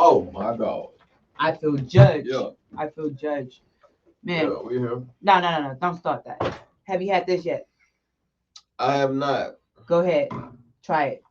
Oh my God. I feel judged. Yeah. I feel judged. Man, Yeah, we here. no. Don't start that. Have you had this yet? I have not. Go ahead. Try it.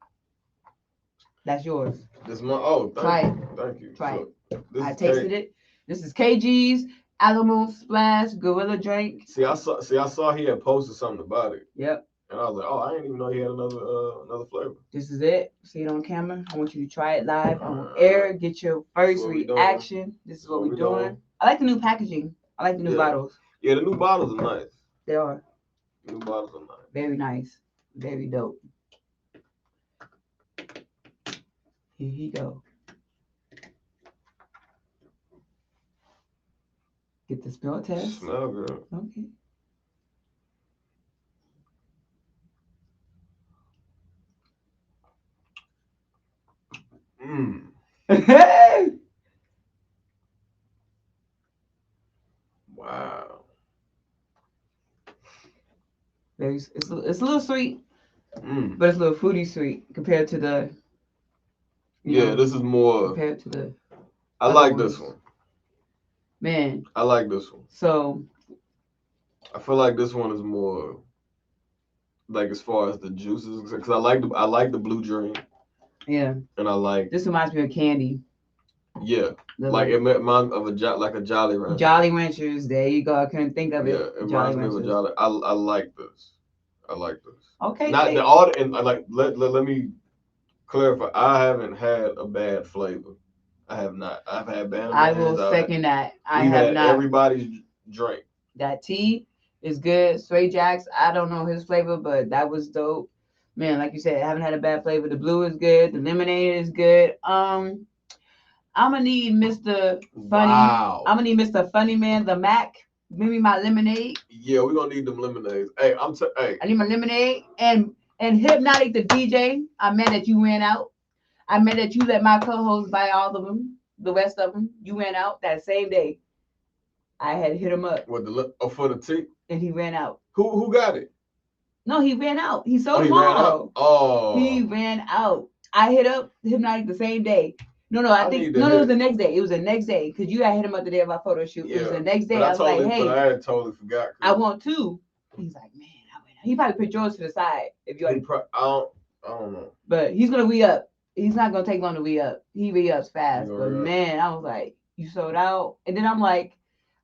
That's yours. This my Try it. thank you. Try So it. this I is tasted it. This is KG's Alamo Splash Gorilla Drink. I saw he had posted something about it. Yep. And I was like, oh, I didn't even know he had another flavor. This is it. See it on camera. I want you to try it live on air. Get your first reaction. This is what we're doing. I like the new packaging. I like the new bottles. Yeah, the new bottles are nice. They are. New bottles are nice. Very nice. Very dope. Here he go. Get the smell test. Smell good. Okay. Wow. It's a little sweet, but it's a little fruity sweet compared to the. This is more compared to the. I like this one. Man. I like this one. So. I feel like this one is more like as far as the juices, because I like the blue dream. Yeah. And I like. This reminds me of candy. Yeah. Like it reminds of like a Jolly Rancher. Jolly Ranchers. There you go. I couldn't think of it. Yeah, it reminds me of a Jolly. I like this. I like this. Okay. Not the all and like let me clarify. I haven't had a bad flavor. I have not. I've had bad. I will second that. I have not. Everybody's drink. That tea is good. Stray Jacks. I don't know his flavor, but that was dope. Man, like you said, I haven't had a bad flavor. The blue is good. The lemonade is good. I'm gonna need Mr. Funny. Wow. I'm gonna need Mr. Funny Man, the Mac. Give me my lemonade. Yeah, we're gonna need them lemonades. Hey, I need my lemonade and Hypnotic the DJ. I'm mad that you ran out. I'm mad that you let my co-host buy all of them, the rest of them. You ran out that same day. I had hit him up. What for the tea? And he ran out. Who got it? No, he ran out. He sold them all. Oh. He ran out. I hit up Hypnotic the same day. No, I think it was the next day. It was the next day because you had hit him up the day of our photo shoot. Yeah, it was the next day. I was like, hey, but I had totally forgot. I want two. He's like, man, I went out. He probably put yours to the side if you. I don't know. But he's gonna re-up. He's not gonna take long to re-up. He re-ups fast. But man, I was like, you sold out. And then I'm like,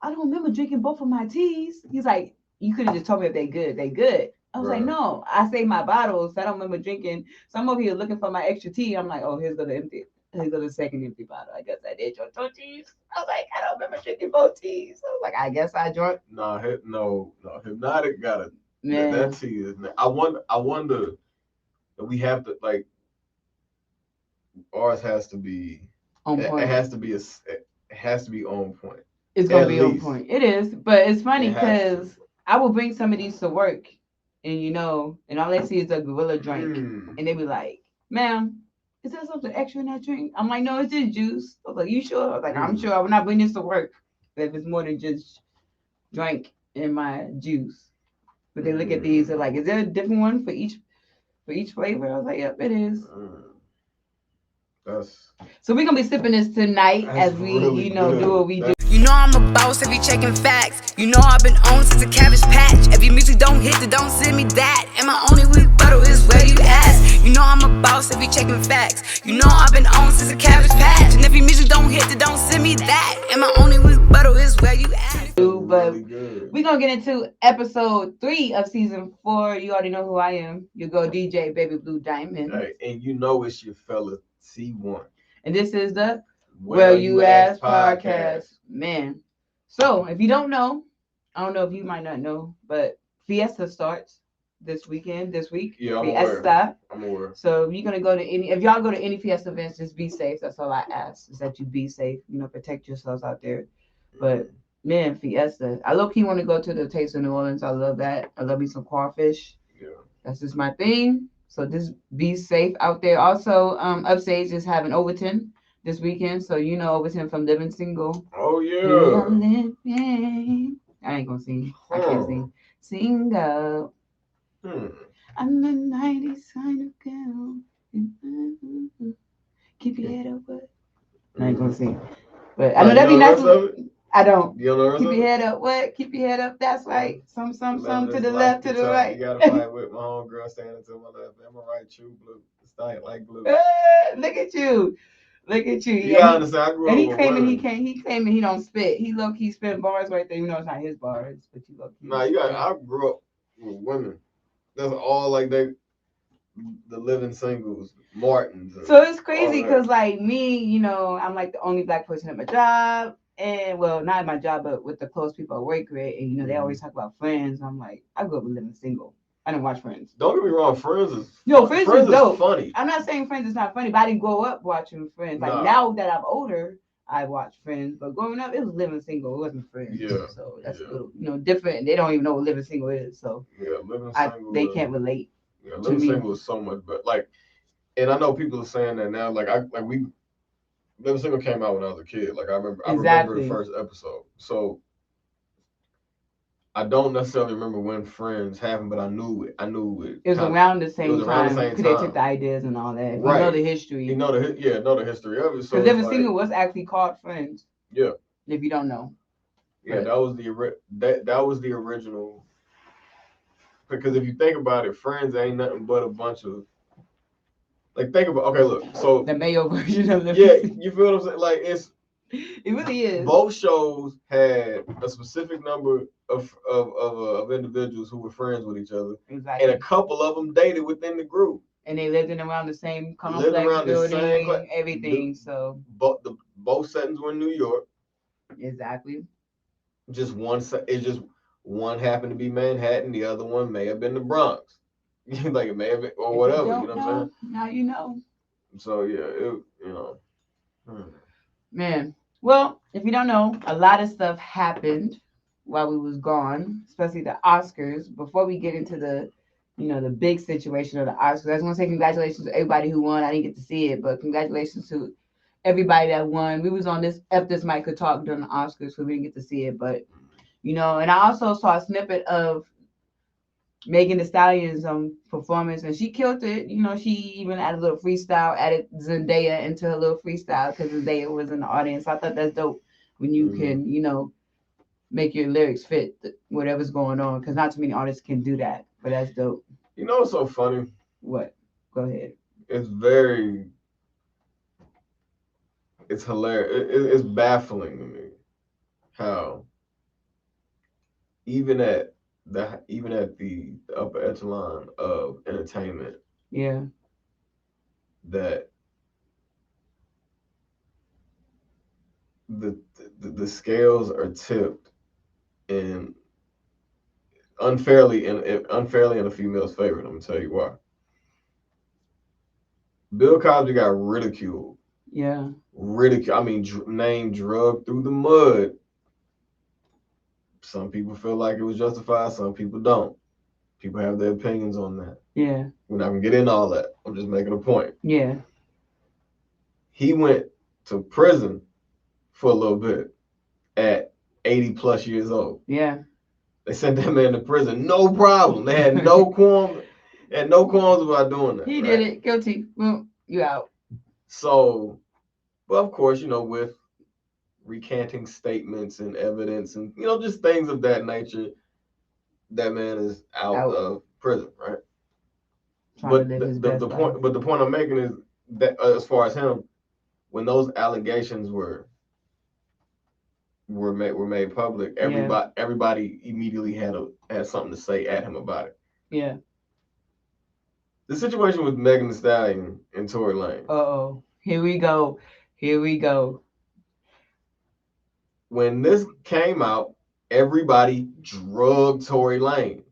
I don't remember drinking both of my teas. He's like, you could have just told me if they good. They good. I was like, no, I saved my bottles. I don't remember drinking. So I'm over here looking for my extra tea. I'm like, oh, here's the empty. Here's the second empty bottle. I guess I did drink 2 teas. I was like, I don't remember drinking both teas. I was like, I guess I drank. No, Hypnotic got it. That tea is. I wonder that we have to like. Ours has to be on point. It has to be on point. It's gonna be on point. It is, but it's funny because I will bring some of these to work, and all they see is a gorilla drink, and they be like, "Ma'am, is there something extra in that drink?" I'm like, "No, it's just juice." I was like, "You sure?" I was like, "I'm sure. I would not bring this to work if it's more than just drink in my juice." But they look at these, they're like, "Is there a different one for each flavor?" I was like, "Yep, it is." So we're gonna be sipping this tonight as we, really do what we do. You know I'm a boss, every checking facts. You know I've been on since a Cabbage Patch. Every music don't hit, then don't send me that. And my only rebuttal is where you ask. You know I'm a boss, every checking facts. You know I've been on since a Cabbage Patch. And every music don't hit, then don't send me that. And my only rebuttal is where you ask. But we're gonna get into episode 3 of season 4. You already know who I am. You go DJ Baby Blue Diamond. Hey, and you know it's your fella C1. And this is the Well You Ask podcast. Man. So if you don't know, I don't know if you might not know, but Fiesta starts this week. Yeah, I'm aware. So you're gonna go to if y'all go to any Fiesta events, just be safe. That's all I ask, is that you be safe, protect yourselves out there. But man, Fiesta. I low-key want to go to the Taste of New Orleans. I love that. I love me some crawfish. Yeah. That's just my thing. So just be safe out there. Also, Upstage is having Overton this weekend. So Overton from Living Single. Oh yeah. I ain't gonna sing. I can't sing. Single. I'm a 90s kind of girl. Keep your head up, but I ain't gonna sing. But I Nah, know that'd be you know nice. the rest of it? I don't. You don't know the rest Keep of your it? head up. What? Keep your head up. That's right. Some to the Like left, to you the told me, right. you gotta fight with my homegirl standing to my left. Am I right? True blue. Stank like blue. Look at you. Look at you. You Yeah, gotta understand, I grew and up he with claiming he women. can't. He claiming he don't spit. He low key spit bars right there. You know it's not his bars, but you low key. Nah, I grew up with women. That's all like the living singles, Martins. So it's crazy because like me, you know, I'm like the only black person at my job. And well, not at my job, but with the close people I work with, and you know, they always talk about Friends. I'm like, I grew up with living single. I didn't watch Friends. Don't get me wrong, Friends is Friends is dope. Funny. I'm not saying Friends is not funny, but I didn't grow up watching Friends. Like now that I'm older, I watch Friends, but growing up, it was living single. It wasn't Friends. Yeah. So that's a little, you know, different. They don't even know what living single is. So yeah, living single. They can't relate. Yeah, living single is so much better. Like, and I know people are saying that now. Like living single came out when I was a kid. Like I remember the first episode. So I don't necessarily remember when Friends happened, but I knew it. It was around the same time because they took the ideas and all that. Right. You know the history. You know the history of it. So Living Single was actually called Friends. Yeah. If you don't know. Yeah, that was the original. Because if you think about it, Friends ain't nothing but a bunch of like think about look, so the Mayo version of you feel what I'm saying? Like it really is. Both shows had a specific number of individuals who were friends with each other, and a couple of them dated within the group, and they lived in around the same complex building, everything. So both settings were in New York. Exactly. Just one happened to be Manhattan. The other one may have been the Bronx. Like it may have been or whatever. You know what I'm saying? Now you know. So yeah, Man, well, if you don't know, a lot of stuff happened while we was gone, especially the Oscars. Before we get into the big situation of the Oscars, I just want to say congratulations to everybody who won. I didn't get to see it, but congratulations to everybody that won. We was on this This Mic Could Talk during the Oscars, so we didn't get to see it, but and I also saw a snippet of Megan Thee Stallion's performance, and she killed it. She even added a little freestyle, added Zendaya into her little freestyle because Zendaya was in the audience. So I thought that's dope when you can, make your lyrics fit whatever's going on, because not too many artists can do that. But that's dope. You know what's so funny? What? Go ahead. It's hilarious. It's baffling to me how even at the upper echelon of entertainment, that the scales are tipped and unfairly in a female's favor. I'm gonna tell you why. Bill Cosby got ridiculed. Yeah. I mean, named drugged through the mud. Some people feel like it was justified. Some people don't. People have their opinions on that. Yeah. We're not gonna get into all that. I'm just making a point. Yeah. He went to prison for a little bit at 80 plus years old. Yeah. They sent that man to prison. No problem. They had no qualms. Had no qualms about doing that. He did it. Guilty. Well, you out. So, well, of course, with recanting statements and evidence and just things of that nature, that man is out. Of prison, right? But the point I'm making is that as far as him, when those allegations were made public, everybody immediately had something to say at him about it. Yeah. The situation with Megan Thee Stallion and Tory Lanez. Uh-oh. Here we go. When this came out, everybody drugged Tory Lanez.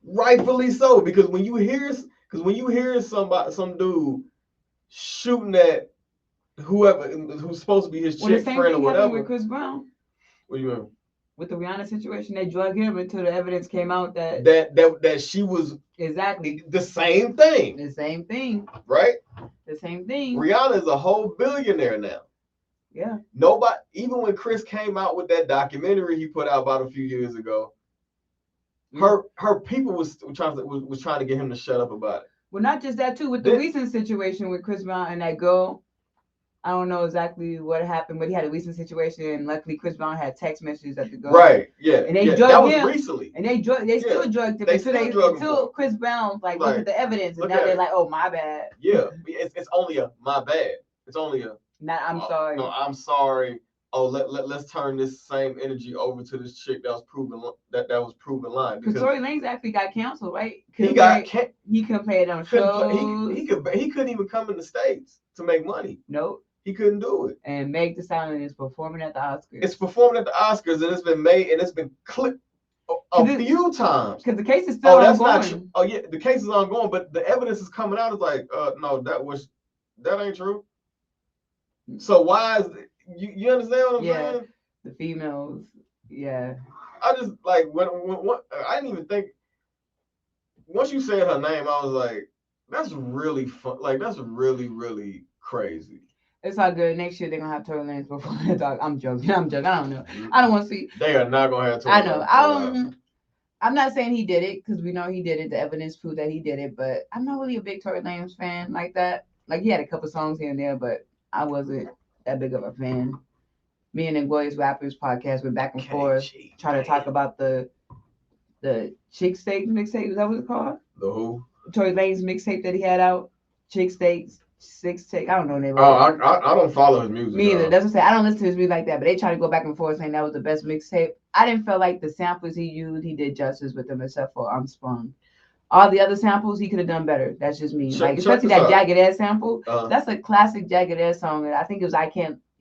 Rightfully so, because when you hear some dude shooting at whoever who's supposed to be his chick friend or whatever. With Chris Brown. What do you mean? With the Rihanna situation, they drug him until the evidence came out that she was exactly the same thing. The same thing. Right? The same thing. Rihanna is a whole billionaire now. Yeah. Nobody, even when Chris came out with that documentary he put out about a few years ago, her people was trying to get him to shut up about it. Well, not just that too. With the recent situation with Chris Brown and that girl, I don't know exactly what happened, but he had a recent situation, and luckily Chris Brown had text messages at the go. Right. Yeah. And they drugged that was him, recently. And they still drugged him until Chris Brown look at the evidence, and now they're like, oh, my bad. Yeah. It's only a my bad. It's only a not I'm sorry. No, I'm sorry. Oh, let's turn this same energy over to this chick that was proven lying. Because Tory Lanez actually got canceled, right? He couldn't play it on shows. He couldn't even come in the States to make money. Nope. He couldn't do it. And Meg Thee Stallion is performing at the Oscars. It's performing at the Oscars, and it's been made, and it's been clipped a few times. Because the case is still ongoing. That's not true. Oh yeah, the case is ongoing, but the evidence is coming out. It's like, no, that ain't true. So why is you understand what I'm saying? The females, yeah. I just like when I didn't even think. Once you said her name, I was like, that's really fun. Like that's really really crazy. It's all good. Next year they're gonna have Tory Lanez before the dog. I'm joking. I don't know. I don't want to see. They are not gonna have Tory. I know. I'm not saying he did it because we know he did it. The evidence proved that he did it. But I'm not really a big Tory Lanez fan like that. Like he had a couple songs here and there, but I wasn't that big of a fan. Me and Inglorious Rappers podcast went back and forth trying to talk about the Chick Steaks mixtape. Is that what it's called? The who? Tory Lanez mixtape that he had out. Chick Steaks. I don't know name. I don't follow his music. Me either. That's what I say. I don't listen to his music like that. But they try to go back and forth saying that was the best mixtape. I didn't feel like the samples he used, he did justice with them except for Unsprung. All the other samples he could have done better. That's just me. Especially that Jagged Edge sample. That's a classic Jagged Edge song. I think it was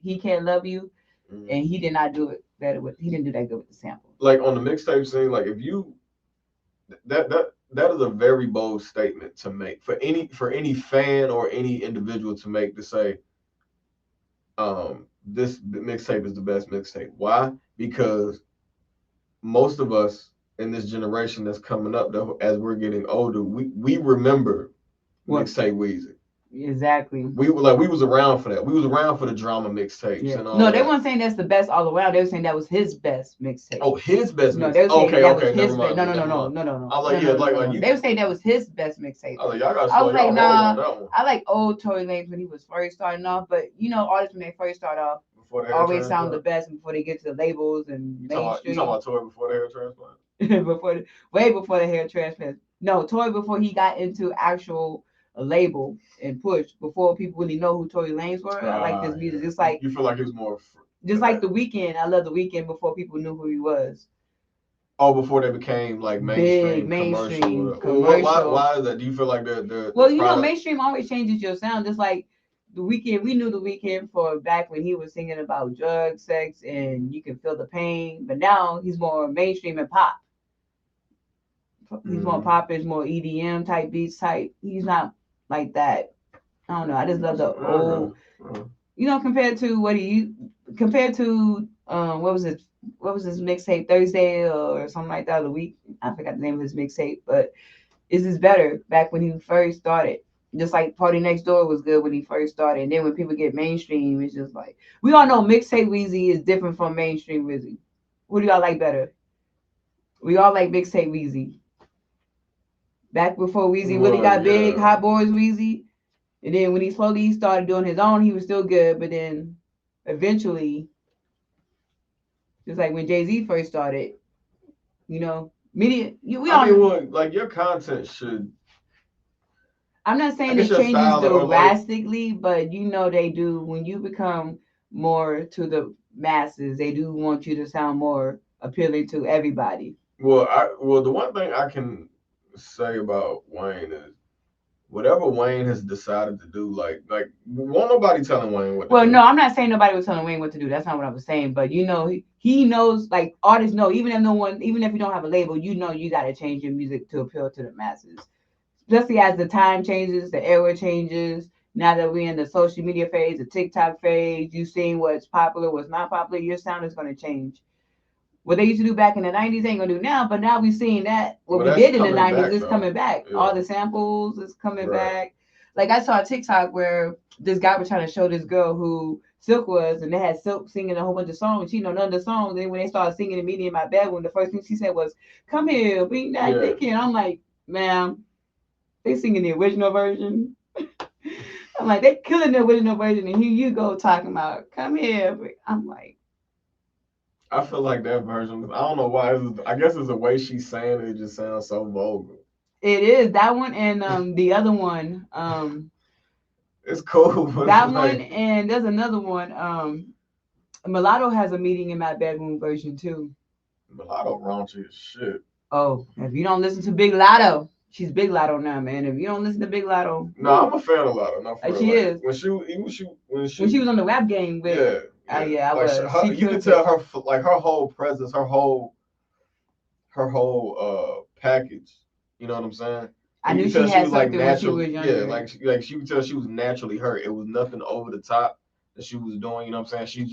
He Can't Love You, and he did not do it better with. He didn't do that good with the sample. Like on the mixtape scene, like if you that is a very bold statement to make for any fan or any individual to make, to say this mixtape is the best mixtape. Why? Because most of us in this generation that's coming up, as we're getting older, we remember mixtape Weezy. Exactly. We was around for that. We was around for the drama mixtapes and all. No, they weren't saying that's the best all around. They were saying that was his best mixtape. Oh, his best. No, they were saying that was his best. No. I was like, they were saying that was his best mixtape. I was like, y'all got. I was like, nah. I like old Tory Lanez when he was first starting off, but artists when they first start off always sound the best before they get to the labels and mainstream. You talking about Tory before the hair transplant? way before the hair transplant. No, Tory before he got into actual label and push, before people really know who Tory Lanez were. I like this music. It's like you feel like he was more just like The Weeknd. I love The Weeknd before people knew who he was. Oh, before they became like mainstream commercial. Why is that? Do you feel like the well, mainstream always changes your sound. Just like The Weeknd, we knew The Weeknd for back when he was singing about drugs, sex, and you can feel the pain. But now he's more mainstream and pop. He's more pop. It's more EDM type beats type. He's not like that. I don't know. I just love the old. Compared to what was his mixtape Thursday or something like that, or the week. I forgot the name of his mixtape, but this is better back when he first started. Just like Party Next Door was good when he first started. And then when people get mainstream, it's just like, we all know mixtape Weezy is different from mainstream Weezy. What do y'all like better? We all like mixtape Weezy. Back before Weezy really got big, Hot Boys Weezy. And then when he slowly started doing his own, he was still good. But then eventually, just like when Jay-Z first started, media. Like your content should. I'm not saying it changes drastically, but they do. When you become more to the masses, they do want you to sound more appealing to everybody. Well, the one thing I can say about Wayne is whatever Wayne has decided to do, like won't nobody telling Wayne what to do. Well, no, I'm not saying nobody was telling Wayne what to do. That's not what I was saying. But he knows, like artists know, even if you don't have a label, you got to change your music to appeal to the masses. Especially as the time changes, the era changes. Now that we're in the social media phase, the TikTok phase, you've seen what's popular, what's not popular, your sound is going to change. What they used to do back in the 90s ain't gonna do now, but now we're seeing that what we did in the 90s is coming back. Yeah. All the samples is coming back. Like I saw a TikTok where this guy was trying to show this girl who Silk was, and they had Silk singing a whole bunch of songs. She none of the songs. And when they started singing in Meeting in My Bedroom, the first thing she said was, "Come here, be that thinking." I'm like, ma'am, they singing the original version. I'm like, they killing the original version, and here you go talking about come here. I'm like, I feel like that version. I don't know why. I guess it's the way she's saying it. It just sounds so vulgar. it is that one and the other one. It's cool. But That it's one like, and there's another one. Mulatto has a meeting in my bedroom version too. Mulatto raunchy as shit. Oh, if you don't listen to Big Lotto, she's Big Lotto now, man. If you don't listen to Big Lotto, No, I'm a fan of Lotto. Not for real. she Like, is. When she was on the rap game with, yeah. yeah, I like was. her, She you can killed tell it. her like her whole presence, her whole package. You know what I'm saying? I You knew can she tell she had was like something when she natural. was Yeah, younger. like she could tell she was naturally her. It was nothing over the top that she was doing. You know what I'm saying?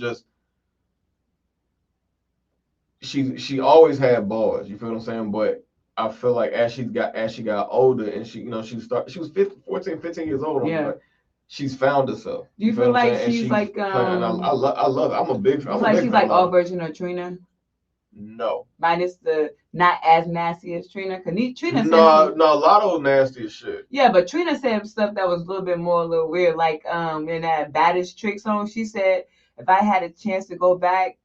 She always had bars. You feel what I'm saying? But I feel like as she got older and she was 15, 14, 15 years old. Yeah. Like, she's found herself. Do you feel feel what I'm like saying? And she's like playing, and I love it. I'm a big fan. It's I'm a like big she's fan like of all Lotto. version of Trina, No. minus the not as nasty as Trina. Cause Trina said No, Lotto nasty as shit. yeah, but Trina said stuff that was a little bit more a little weird. Like in that Baddest Trick song, she said if I had a chance to go back,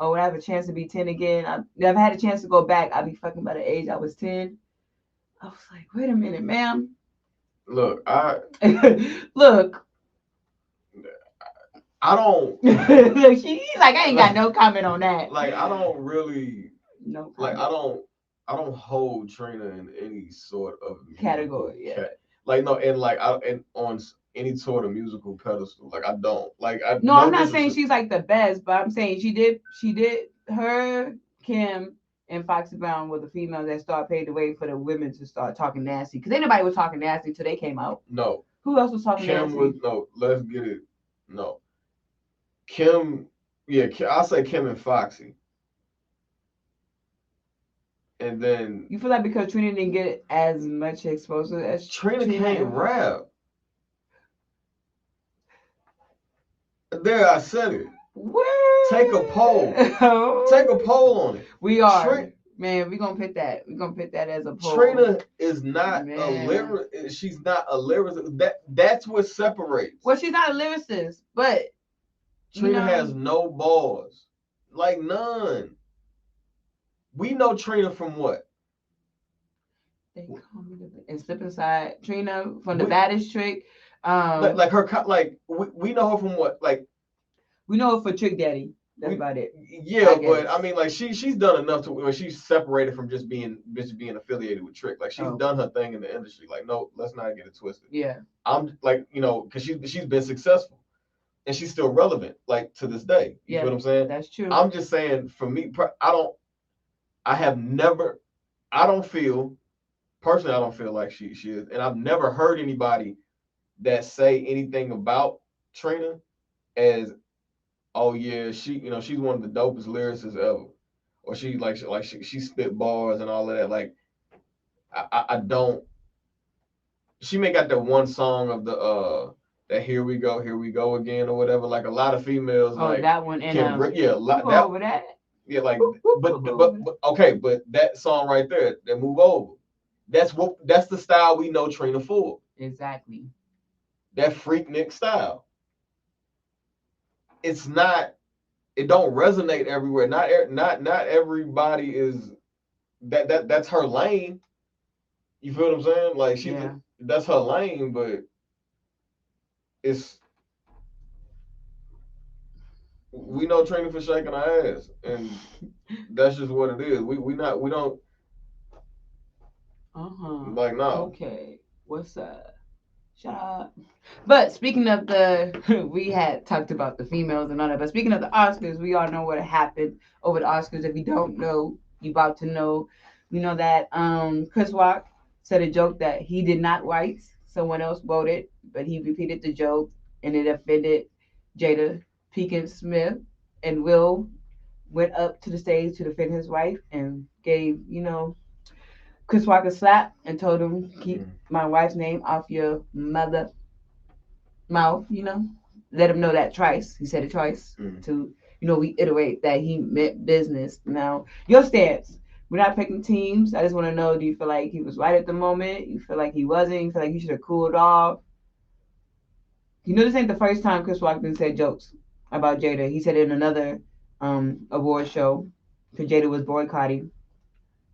or would I have a chance to be 10 again, if I had a chance to go back, I'd be fucking by the age I was 10. I was like, wait a minute, ma'am. Look, Look. I don't. Look, he's like, I ain't got no comment on that. Like, I don't really. No comment. Like, I don't hold Trina in any sort of category. Yeah. Like no, and like and on any sort of musical pedestal. Like I don't. Like I. No, I'm not saying she's like the best, but I'm saying she did her, Kim, and Foxy Brown were the females that started paved the way for the women to start talking nasty. Because anybody was talking nasty until they came out. No. Who else was talking nasty? Kim was no. Let's get it. No. Kim. Yeah, I'll say Kim and Foxy. And then you feel like because Trina didn't get as much exposure as Trina can't rap. There, I said it. What? Take a poll. Take a poll on it. We are. Man, we're gonna put that. We're gonna put that as a poll. Trina is not a lyricist. She's not a lyricist. That's what separates. Well, she's not a lyricist, but Trina has no balls. Like none. We know Trina from what? They call me and Slip Inside. Trina from the Baddest Trick. Like her, like we know her from what? Like we know her for Trick Daddy. That's about it. Yeah, but I mean, like she's done enough to where she's separated from just being affiliated with Trick. Like she's done her thing in the industry. Like no, let's not get it twisted. Yeah. I'm like because she's been successful, and she's still relevant like to this day. You know what I'm saying? That's true. I'm just saying for me, I don't feel like she is, and I've never heard anybody that say anything about Trina as, oh yeah, she's one of the dopest lyricists ever, or she spit bars and all of that. Like I don't. She may got that one song of the that here we go again or whatever. Like a lot of females. Oh, like that one and over that. Yeah, like but okay, but that song right there, that Move Over. That's the style we know Trina for. Exactly. That Freaknik style. It's not. It don't resonate everywhere. Not everybody is that's her lane. You feel what I'm saying? Like that's her lane, but we know Trina for shaking her ass, and that's just what it is. We don't. Like no. Okay. What's up? Shut up. But speaking of we had talked about the females and all that. But speaking of the Oscars, we all know what happened over the Oscars. If you don't know, you about to know. We know that Chris Rock said a joke that he did not write. Someone else wrote it, but he repeated the joke, and it offended Jada Pinkett Smith. And Will went up to the stage to defend his wife and gave Chris Rock a slap and told him, keep my wife's name off your mother mouth, Let him know that twice. He said it twice to, reiterate that he meant business. Now, your stance. We're not picking teams. I just want to know, do you feel like he was right at the moment? You feel like he wasn't? You feel like he should have cooled off? You know, this ain't the first time Chris Rock said jokes about Jada. He said it in another award show because Jada was boycotting.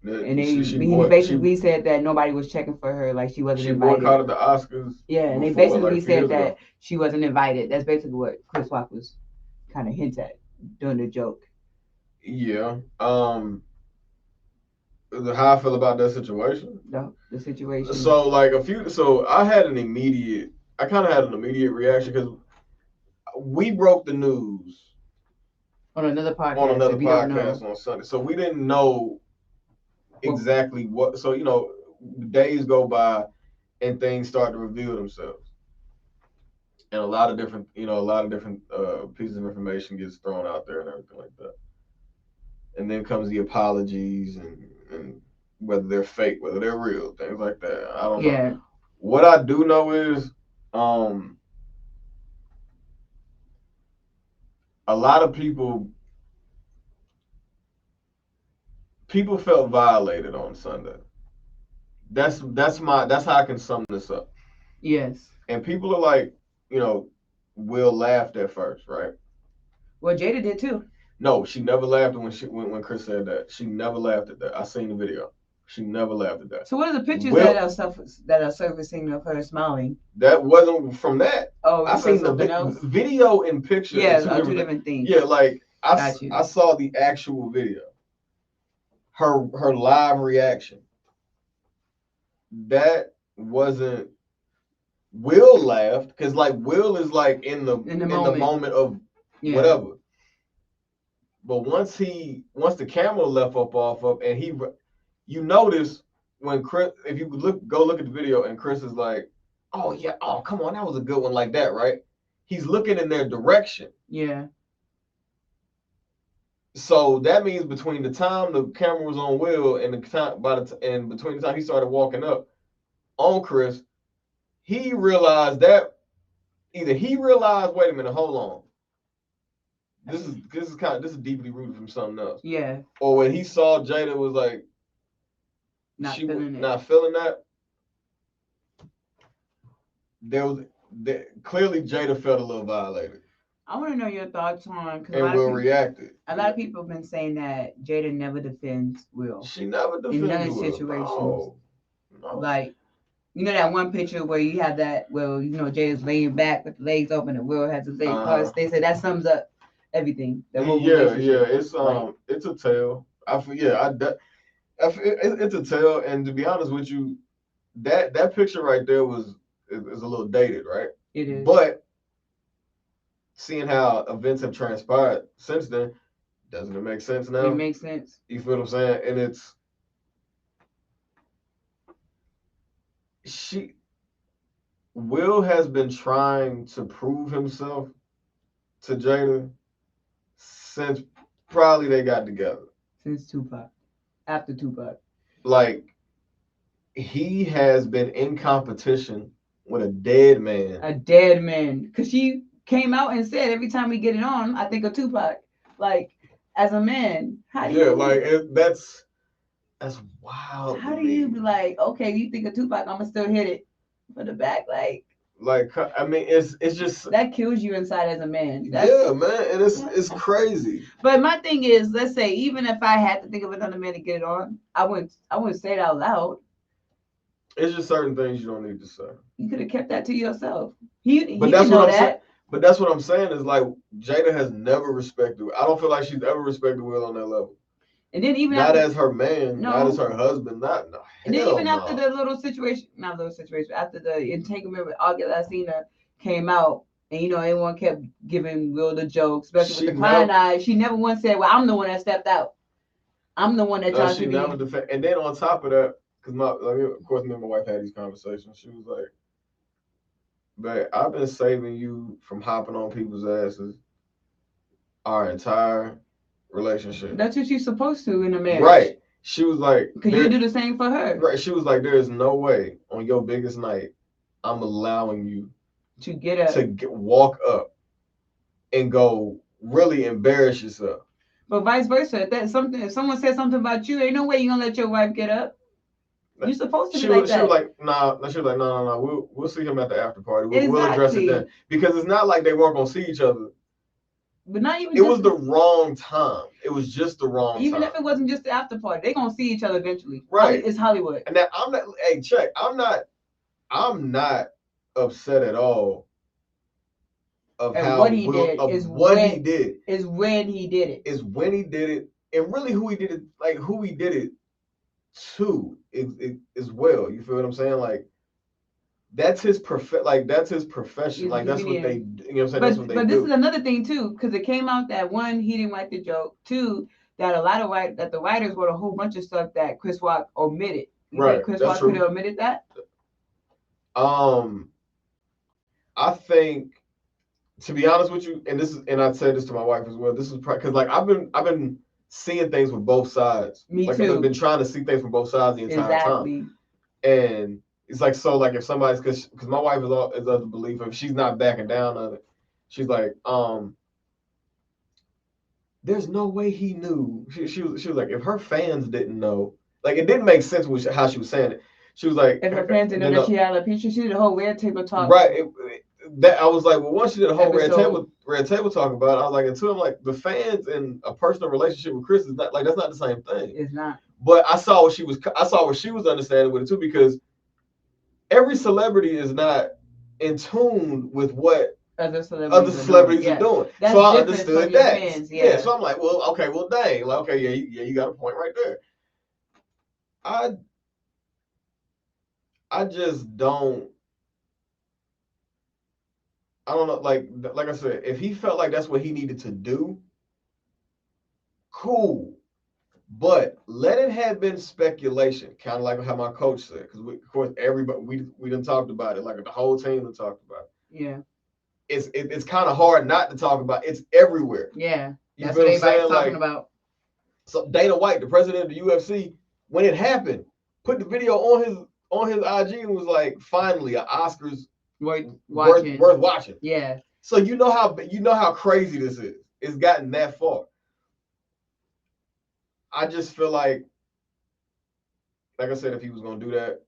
And he basically said that nobody was checking for her, like she wasn't invited. She boycotted the Oscars. Yeah, and they basically said that she wasn't invited. That's basically what Chris Rock was kind of hint at during the joke. Yeah. How I feel about that situation? The situation. So like I had an immediate reaction because we broke the news on another podcast on Sunday, so we didn't know exactly what. So days go by and things start to reveal themselves, and a lot of different pieces of information gets thrown out there and everything like that. And then comes the apologies and whether they're fake, whether they're real, things like that. I don't know. What I do know is a lot of people felt violated on Sunday. That's how I can sum this up. Yes. And people are like, Will laughed at first, right? Well, Jada did too. No, she never laughed when Chris said that. She never laughed at that. I seen the video. She never laughed at that. So what are the pictures that are surfacing of her smiling? That wasn't from that. Oh, I seen the video and picture. Yeah, two different things. Yeah, like I saw the actual video. Her live reaction. That wasn't. Will laughed because like Will is like in the moment of whatever. But once the camera left off of, and you notice when Chris, if you go look at the video, and Chris is like, "Oh yeah, oh come on, that was a good one," like that, right? He's looking in their direction. Yeah. So that means between the time the camera was on Will and between the time he started walking up on Chris, he realized that wait a minute, hold on. This is deeply rooted from something else. Yeah. Or when he saw Jada was like not feeling that. Clearly Jada felt a little violated. I want to know your thoughts on and Will reacted. A lot of people have been saying that Jada never defends Will. She never defends Will. In none situations. No. Like, that one picture where you have that, Jada's laying back with the legs open and Will has his legs crossed. They said that sums up everything. It's a tale. It's a tale, and to be honest with you, that picture right there is a little dated, right? It is. But seeing how events have transpired since then, doesn't it make sense now? It makes sense. You feel what I'm saying? And Will has been trying to prove himself to Jada since probably they got together. Since Tupac. After Tupac. Like, he has been in competition with a dead man. A dead man. Because she came out and said, every time we get it on, I think of Tupac. Like, as a man, how do you... that's wild. How do you be like, okay, you think of Tupac, I'm going to still hit it from the back? I mean, it's just that kills you inside as a man. Yeah, man, and it's crazy. But my thing is, let's say even if I had to think of another man to get it on, I wouldn't say it out loud. It's just certain things you don't need to say. You could have kept that to yourself. But that's what I'm saying is like Jada has never respected. I don't feel like she's ever respected Will on that level. And then even not as her man, not as her husband, and then even after the after the entanglement with August Alsina came out, and everyone kept giving Will the joke, especially with the crying eyes. She never once said, "Well, I'm the one that stepped out. I'm the one that tried to be." And then on top of that, because of course, me and my wife had these conversations. She was like, "Babe, I've been saving you from hopping on people's asses our entire relationship." That's what she's supposed to in a marriage. Right. She was like, because you do the same for her. Right. She was like, there is no way on your biggest night I'm allowing you to get up, walk up and go really embarrass yourself. But vice versa. If someone says something about you, ain't no way you're gonna let your wife get up. You're supposed to be like that. She was like, nah. She was like, no. We'll see him at the after party. We'll address it then, because it's not like they weren't gonna see each other. But not even. It was the wrong time. It was just the wrong time. Even if it wasn't just the after party, they're gonna see each other eventually. Right. It's Hollywood. And that I'm not. Hey, check. I'm not upset at all. Of and how what he did is what he did is when he did it. Is when he did it, and really who he did it, like who he did it to is well. You feel what I'm saying? Like that's his profession. Like that's his profession. Like that's what they. You know what I'm saying? That's what they do. But this is another thing too, because it came out that one, he didn't like the joke. Two, that a lot of that the writers wrote a whole bunch of stuff that Chris Rock omitted. You think Chris Rock could have omitted that? I think. To be honest with you, and I said this to my wife as well. This is because like I've been seeing things from both sides. Me like, too. I've been trying to see things from both sides the entire time. And it's like so like if somebody's because my wife is of the belief if she's not backing down on it, she's like there's no way he knew. She was like if her fans didn't know, like it didn't make sense with how she was saying it. She was like if her fans didn't know that she had a picture, she did a whole red table talk. Right. That I was like, well, once you did a whole red table talk about it, I was like, and two, I'm like, the fans and a personal relationship with Chris is not like that's not the same thing. It's not. But I saw what she was understanding with it too, because every celebrity is not in tune with what other celebrities are doing. That's so I understood that. Fans, yeah. So I'm like, well, okay, well, dang, like, okay, yeah, you got a point right there. I just don't. I don't know, like I said, if he felt like that's what he needed to do, cool. But let it have been speculation, kind of like how my coach said, because of course everybody we done talked about it, like the whole team done talked about it. Yeah. It's kind of hard not to talk about. It's everywhere. Yeah. That's what everybody's talking about. So Dana White, the president of the UFC, when it happened, put the video on his IG and was like, finally, an Oscars worth watching. Yeah. So you know how crazy this is. It's gotten that far. I just feel like I said, if he was gonna do that,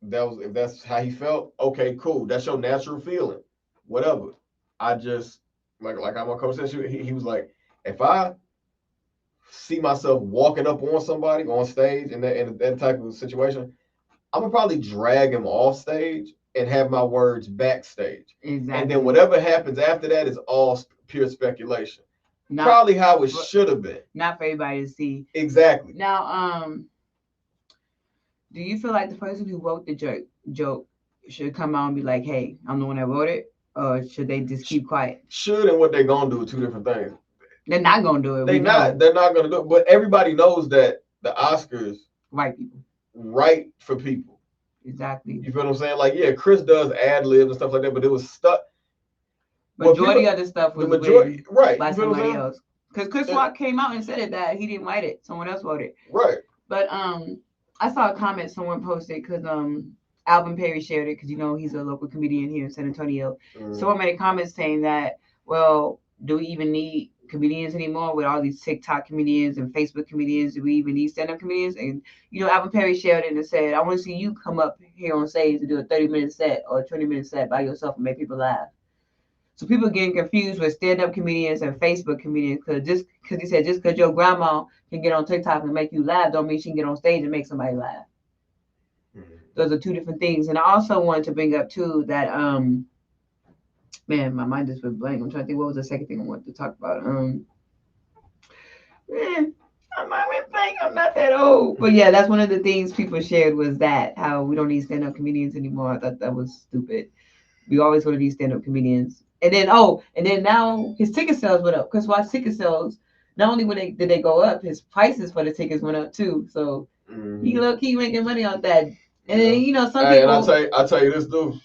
if that's how he felt, okay, cool. That's your natural feeling. Whatever. I just like how my coach said, he was like, if I see myself walking up on somebody on stage in that type of situation, I'm gonna probably drag him off stage and have my words backstage. Exactly. And then whatever happens after that is all pure speculation. Probably how it should have been. Not for everybody to see. Exactly. Now, do you feel like the person who wrote the joke should come out and be like, hey, I'm the one that wrote it? Or should they just keep quiet? Should and what they're gonna do are two different things. They're not gonna do it. They're not gonna do it. But everybody knows that the Oscars right for people. Exactly. You feel what I'm saying? Like, yeah, Chris does ad libs and stuff like that, but it was stuck. Majority of the stuff was written by somebody else. Because Chris Rock came out and said that he didn't write it. Someone else wrote it. Right. But I saw a comment someone posted because Alvin Perry shared it because he's a local comedian here in San Antonio. Someone made a comment saying that, well, do we even need comedians anymore with all these TikTok comedians and Facebook comedians? Do we even need stand-up comedians? And Alvin Perry shared it and said, I want to see you come up here on stage and do a 30-minute set or a 20-minute set by yourself and make people laugh. So people are getting confused with stand-up comedians and Facebook comedians because he said just because your grandma can get on TikTok and make you laugh don't mean she can get on stage and make somebody laugh. Those are two different things. And I also wanted to bring up too that man, my mind just went blank. I'm trying to think what was the second thing I wanted to talk about. Man, my mind went blank. I'm not that old. But yeah, that's one of the things people shared was that how we don't need stand-up comedians anymore. I thought that was stupid. We always want to need stand-up comedians. And then now his ticket sales went up. Chris Rock's ticket sales, not only did they go up, his prices for the tickets went up too. So he low-key making money on that. And then some people. And I'll tell you this, dude.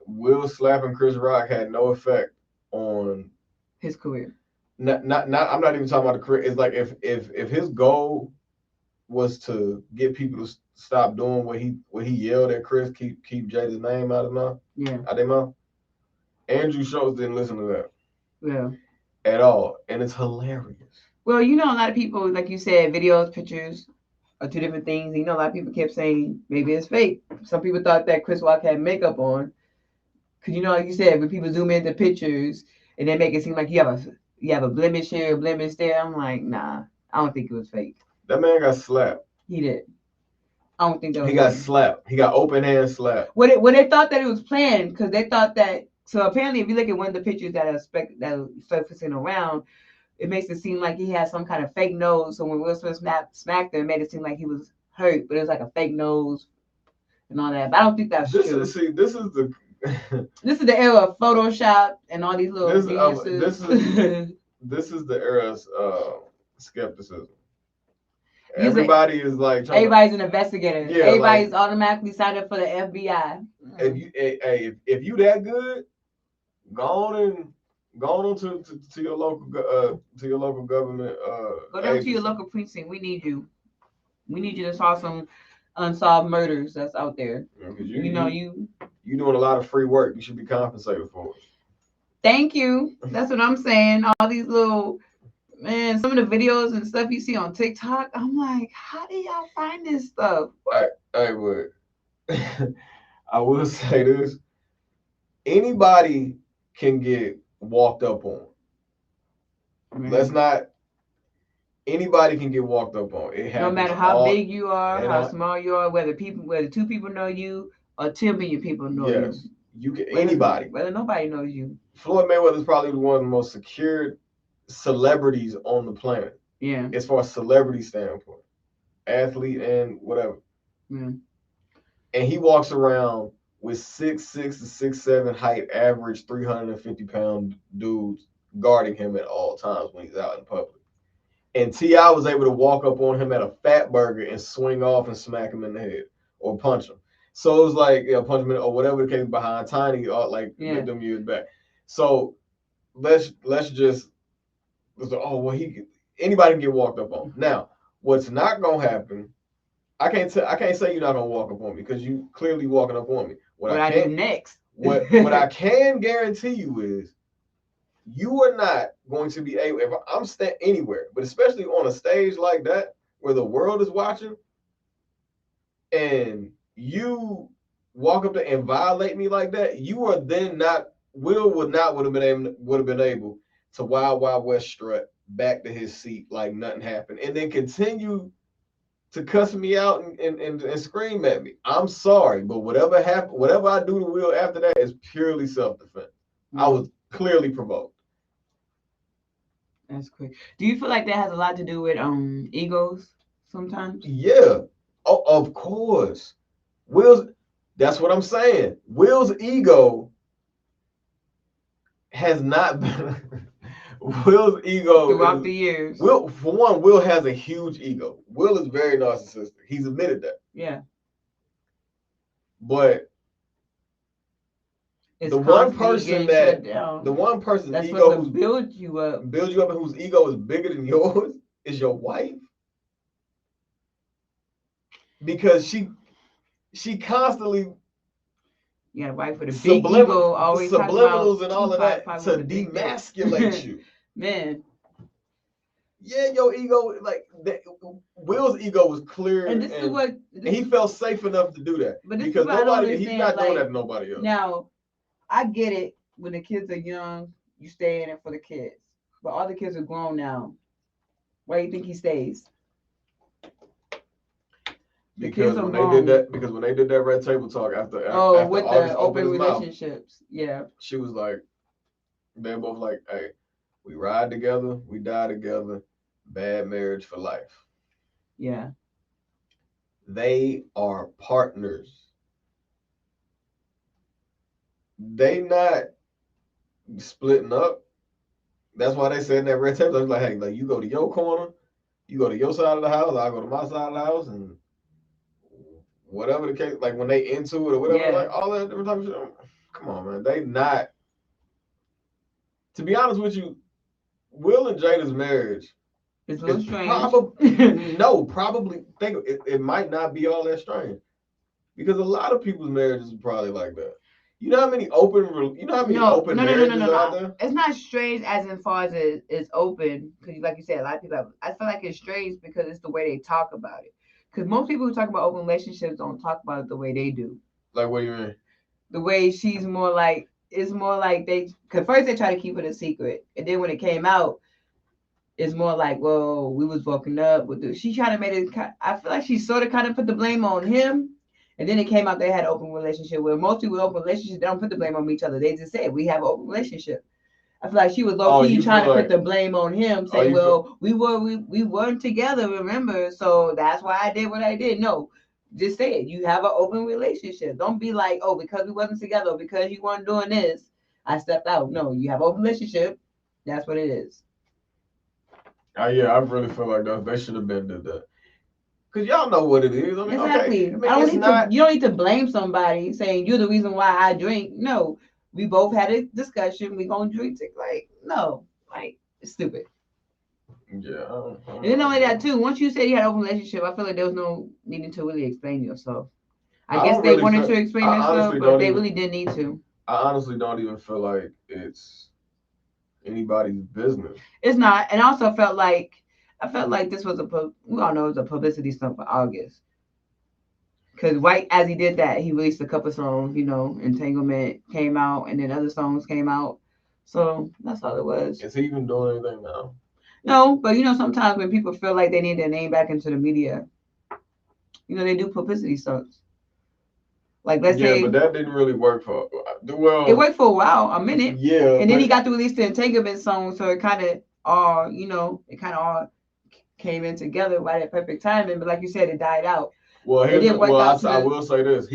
Will slapping Chris Rock had no effect on his career. Not. I'm not even talking about the career. It's like if his goal was to get people to stop doing what he yelled at Chris, keep Jada's name out of mouth. Yeah. Out their mouth. Andrew Schultz didn't listen to that. Yeah. At all, and it's hilarious. Well, a lot of people, like you said, videos, pictures, are two different things. You know, a lot of people kept saying maybe it's fake. Some people thought that Chris Rock had makeup on. Cause you know, like you said, when people zoom into pictures and they make it seem like you have a blemish here, a blemish there. I'm like, nah, I don't think it was fake. That man got slapped. He did. I don't think that was He got slapped. He got open hand slapped. When they thought that it was planned, because they thought that. So apparently, if you look at one of the pictures that are surfacing around, it makes it seem like he had some kind of fake nose. So when Will Smith smacked him, it made it seem like he was hurt, but it was like a fake nose and all that. But I don't think that's true. This is the this is the era of Photoshop and all these little geniuses. This is the era's skepticism. Everybody is like everybody's an investigator. Yeah, everybody's like, automatically signed up for the FBI. If you that good, go on to your local government. Go down to your local precinct. We need you. We need you to solve some unsolved murders that's out there. Yeah, you doing a lot of free work. You should be compensated for it. Thank you. That's what I'm saying. All these little some of the videos and stuff you see on TikTok, I'm like, how do y'all find this stuff? I would. I will say this: anybody can get walked up on. Mm-hmm. Let's not. Anybody can get walked up on. It no matter how big you are, how small you are, whether 2 people know you or 10 million people know you. Yes, you can. Anybody. Whether nobody knows you. Floyd Mayweather is probably one of the most secured celebrities on the planet. Yeah. As far as celebrity standpoint, athlete and whatever. Mm. And he walks around with 6'6" to 6'7" height, average 350-pound dudes guarding him at all times when he's out in public. And T.I. was able to walk up on him at a Fat Burger and swing off and smack him in the head or punch him. So it was like, punch him in, or whatever the case behind Tiny, or like with them years back. So let's just. Anybody can get walked up on. Now, what's not gonna happen? I can't say you're not gonna walk up on me because you clearly walking up on me. What I do next? what I can guarantee you is you are not going to be able. If I'm anywhere, but especially on a stage like that where the world is watching, and you walk up there and violate me like that, you are then not. Will would have been able to Wild Wild West strut back to his seat like nothing happened, and then continue to cuss me out and scream at me. I'm sorry, but whatever happened, whatever I do to Will after that is purely self-defense. Mm-hmm. I was clearly provoked. That's quick. Do you feel like that has a lot to do with egos sometimes? Yeah. Oh, of course. That's what I'm saying. Will's ego has not been Will's ego throughout the years. Will has a huge ego. Will is very narcissistic. He's admitted that. Yeah. But the one person that's ego who builds you up and whose ego is bigger than yours is your wife. Because she constantly. You got a wife with a big ego, always subliminals and all of that to demasculate you. Man. Yeah, your ego, like Will's ego was clear, and he felt safe enough to do that. But because he's not doing that to nobody else. Now, I get it. When the kids are young, you stay in it for the kids. But all the kids are grown now. Why do you think he stays? Because when they did that Red Table Talk after with the open relationships, yeah, she was like, they're both like, hey, we ride together, we die together, bad marriage for life. Yeah, they are partners. They not splitting up. That's why they said in that Red Table Talk, like, hey, like you go to your corner, you go to your side of the house, I go to my side of the house, and whatever the case, like when they into it or whatever, like all that different type of shit. Come on, man. They not. To be honest with you, Will and Jada's marriage is a little strange. Probably think it might not be all that strange because a lot of people's marriages are probably like that. You know how many open marriages are out there? It's not strange as far as it's open because, like you said, a lot of people. I feel like it's strange because it's the way they talk about it. Because most people who talk about open relationships don't talk about it the way they do. Like, what do you mean? The way she's more like, it's more like they, because first they try to keep it a secret. And then when it came out, it's more like, well, we was broken up. She tried to make it, I feel like she sort of kind of put the blame on him. And then it came out they had an open relationship. Where most people with open relationships, they don't put the blame on each other. They just say, we have an open relationship. I feel like she was low key trying to put the blame on him, saying, "Well, we weren't together, remember? So that's why I did what I did." No, just say it. You have an open relationship. Don't be like, "Oh, because we wasn't together, or because you weren't doing this, I stepped out." No, you have an open relationship. That's what it is. Yeah, I really feel like they should have been did that. Cause y'all know what it is. I mean, exactly. Okay. I mean, you don't need to blame somebody saying you're the reason why I drink. No, we both had a discussion. We gonna drink. Like no, like it's stupid. Yeah. And then only that too. Once you said you had an open relationship, I feel like there was no needing to really explain yourself. I guess they wanted to explain themselves, but they really didn't need to. I honestly don't even feel like it's anybody's business. It's not, and I also I felt like this was we all know it was a publicity stunt for August. Because right as he did that, he released a couple songs. You know, Entanglement came out, and then other songs came out. So that's all it was. Is he even doing anything now? No, but you know, sometimes when people feel like they need their name back into the media, you know, they do publicity stunts. Like let's say, but that didn't really work for. Well, it worked for a while, a minute. Yeah, and then he got to release the Entanglement song, so it kind of all, it kind of all came in together right at perfect timing. But like you said, it died out. Well, I will say this.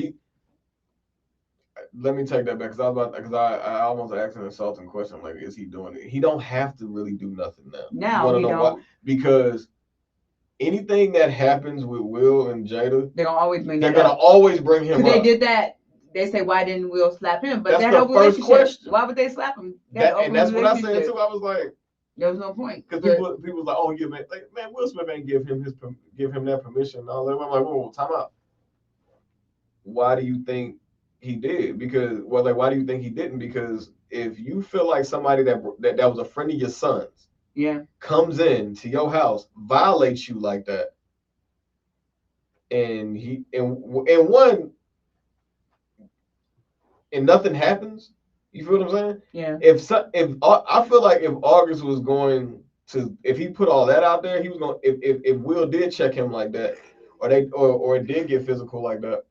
Let me take that back because I almost asked an insulting question like, is he doing it? He don't have to really do nothing now. Now he don't. Why? Because anything that happens with Will and Jada, they're gonna always bring. They're gonna always bring him up. They did that. They say, why didn't Will slap him? But that's the first question. Why would they slap him? And that's what I said too. I was like, there was no point because people was like, oh yeah, man, Will Smith ain't give him that permission and all that. I'm like, whoa, time out. Why do you think he did? Because why do you think he didn't? Because if you feel like somebody that was a friend of your son's, comes in to your house, violates you like that, and nothing happens, you feel what I'm saying? Yeah. If I feel like if August was going to, if he put all that out there, he was going. If Will did check him like that, or it did get physical like that,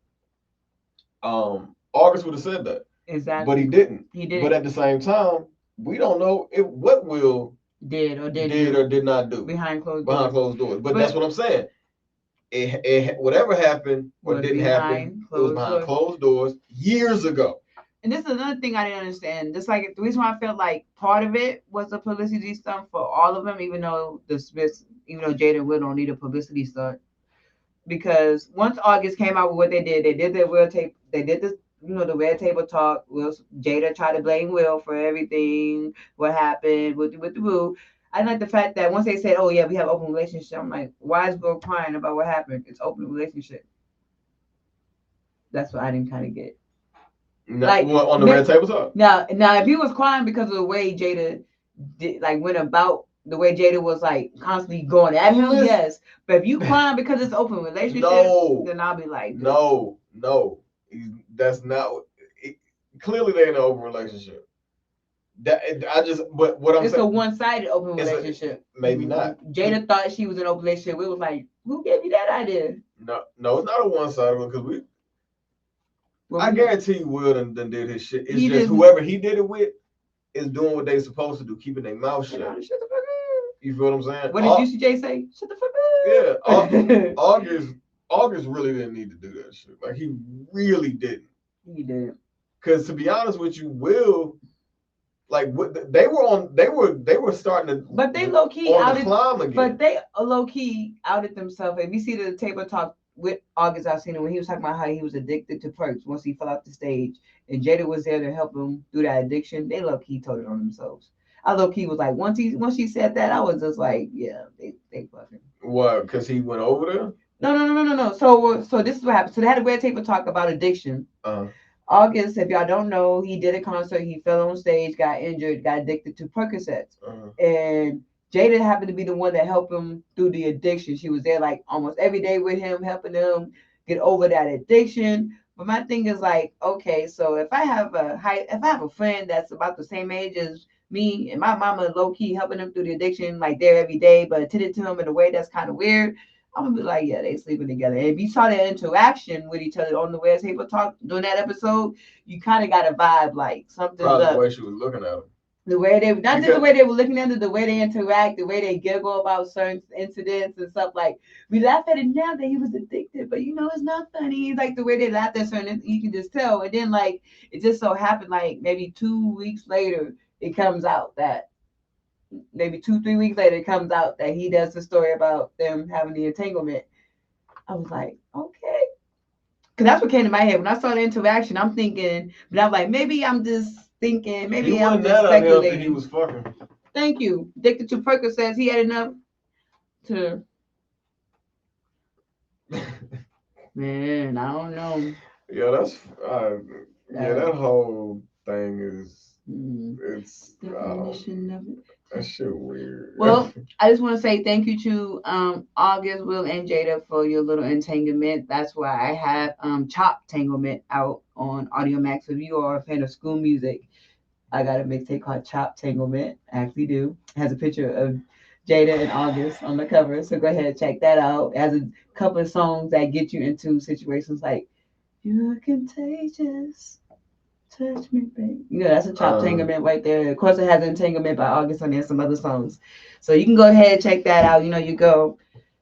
August would have said that. Exactly. But he didn't. He didn't. But at the same time, we don't know what Will did or did not do behind closed doors. But that's what I'm saying. Whatever happened or didn't happen, it was behind closed doors years ago. And this is another thing I didn't understand. Just like the reason why I felt like part of it was a publicity stunt for all of them, even though Jada and Will don't need a publicity stunt. Because once August came out with what they did their real tape. They did this, the red table talk. Jada tried to blame Will for everything, what happened with the boo. I like the fact that once they said, "Oh yeah, we have open relationship," I'm like, why is Will crying about what happened? It's open relationship. That's what I didn't kind of get. On the red table talk. Now, if he was crying because of the way Jada went about, the way Jada was constantly going at him, yes. But if you crying because it's open relationship, then I'll be like, no, that's not. Clearly, they in an open relationship. But what I'm saying, it's a one-sided open relationship. Maybe not. Jada thought she was in an open relationship. It was like, who gave you that idea? No, it's not a one-sided one because I guarantee you Will done did his shit. It's just whoever he did it with is doing what they supposed to do, keeping their mouth shut. Shut the fuck up. You feel what I'm saying? What did UCJ say? Shut the fuck up. Yeah. August really didn't need to do that shit. Like he really didn't. He did. Because to be honest with you, Will, they were starting to. But they low key outed. Climb again. But they low key outed themselves. If you see the table talk with August, I've seen it when he was talking about how he was addicted to perks once he fell off the stage, and Jada was there to help him through that addiction. They low key told it on themselves. I low key was like, once she said that, I was just like, yeah, they fucking. What? Because he went over there? No. So this is what happened. So they had a red table talk about addiction. August, if y'all don't know, he did a concert. He fell on stage, got injured, got addicted to Percocets, and Jada happened to be the one that helped him through the addiction. She was there like almost every day with him, helping him get over that addiction. But my thing is like, okay, so if I have a friend that's about the same age as me and my mama low key helping him through the addiction, like there every day, but attended to him in a way that's kind of weird, I'm gonna be like, yeah, they sleeping together. And if you saw that interaction with each other on the West Table Talk during that episode, you kind of got a vibe like something's Probably up. the way she was looking at him. The way they, not just the way they were looking at it, the way they interact, the way they giggle about certain incidents and stuff. Like, we laugh at it now that he was addicted, but it's not funny. Like the way they laughed at certain, you can just tell. And then like it just so happened, like maybe 2 weeks later, it comes out that maybe 2-3 weeks later, it comes out that he does the story about them having the entanglement. I was like, okay. Because that's what came to my head. When I saw the interaction, I'm thinking, but I'm like, maybe I'm just thinking, maybe I'm just speculating. He was fucking. Thank you. Addicted to Percocet says he had enough to. Man, I don't know. Yeah, that's. That whole thing is. It's. Definition of it. That shit weird. Well, I just want to say thank you to August, Will, and Jada for your little entanglement. That's why I have Chop Tanglement out on Audio Max. If you are a fan of school music, I got a mixtape called Chop Tanglement. I actually do. It has a picture of Jada and August on the cover. So go ahead and check that out. It has a couple of songs that get you into situations like "You're contagious. Touch me, baby." That's a Chop Tanglement right there. Of course, it has Entanglement by August and there's some other songs. So you can go ahead and check that out.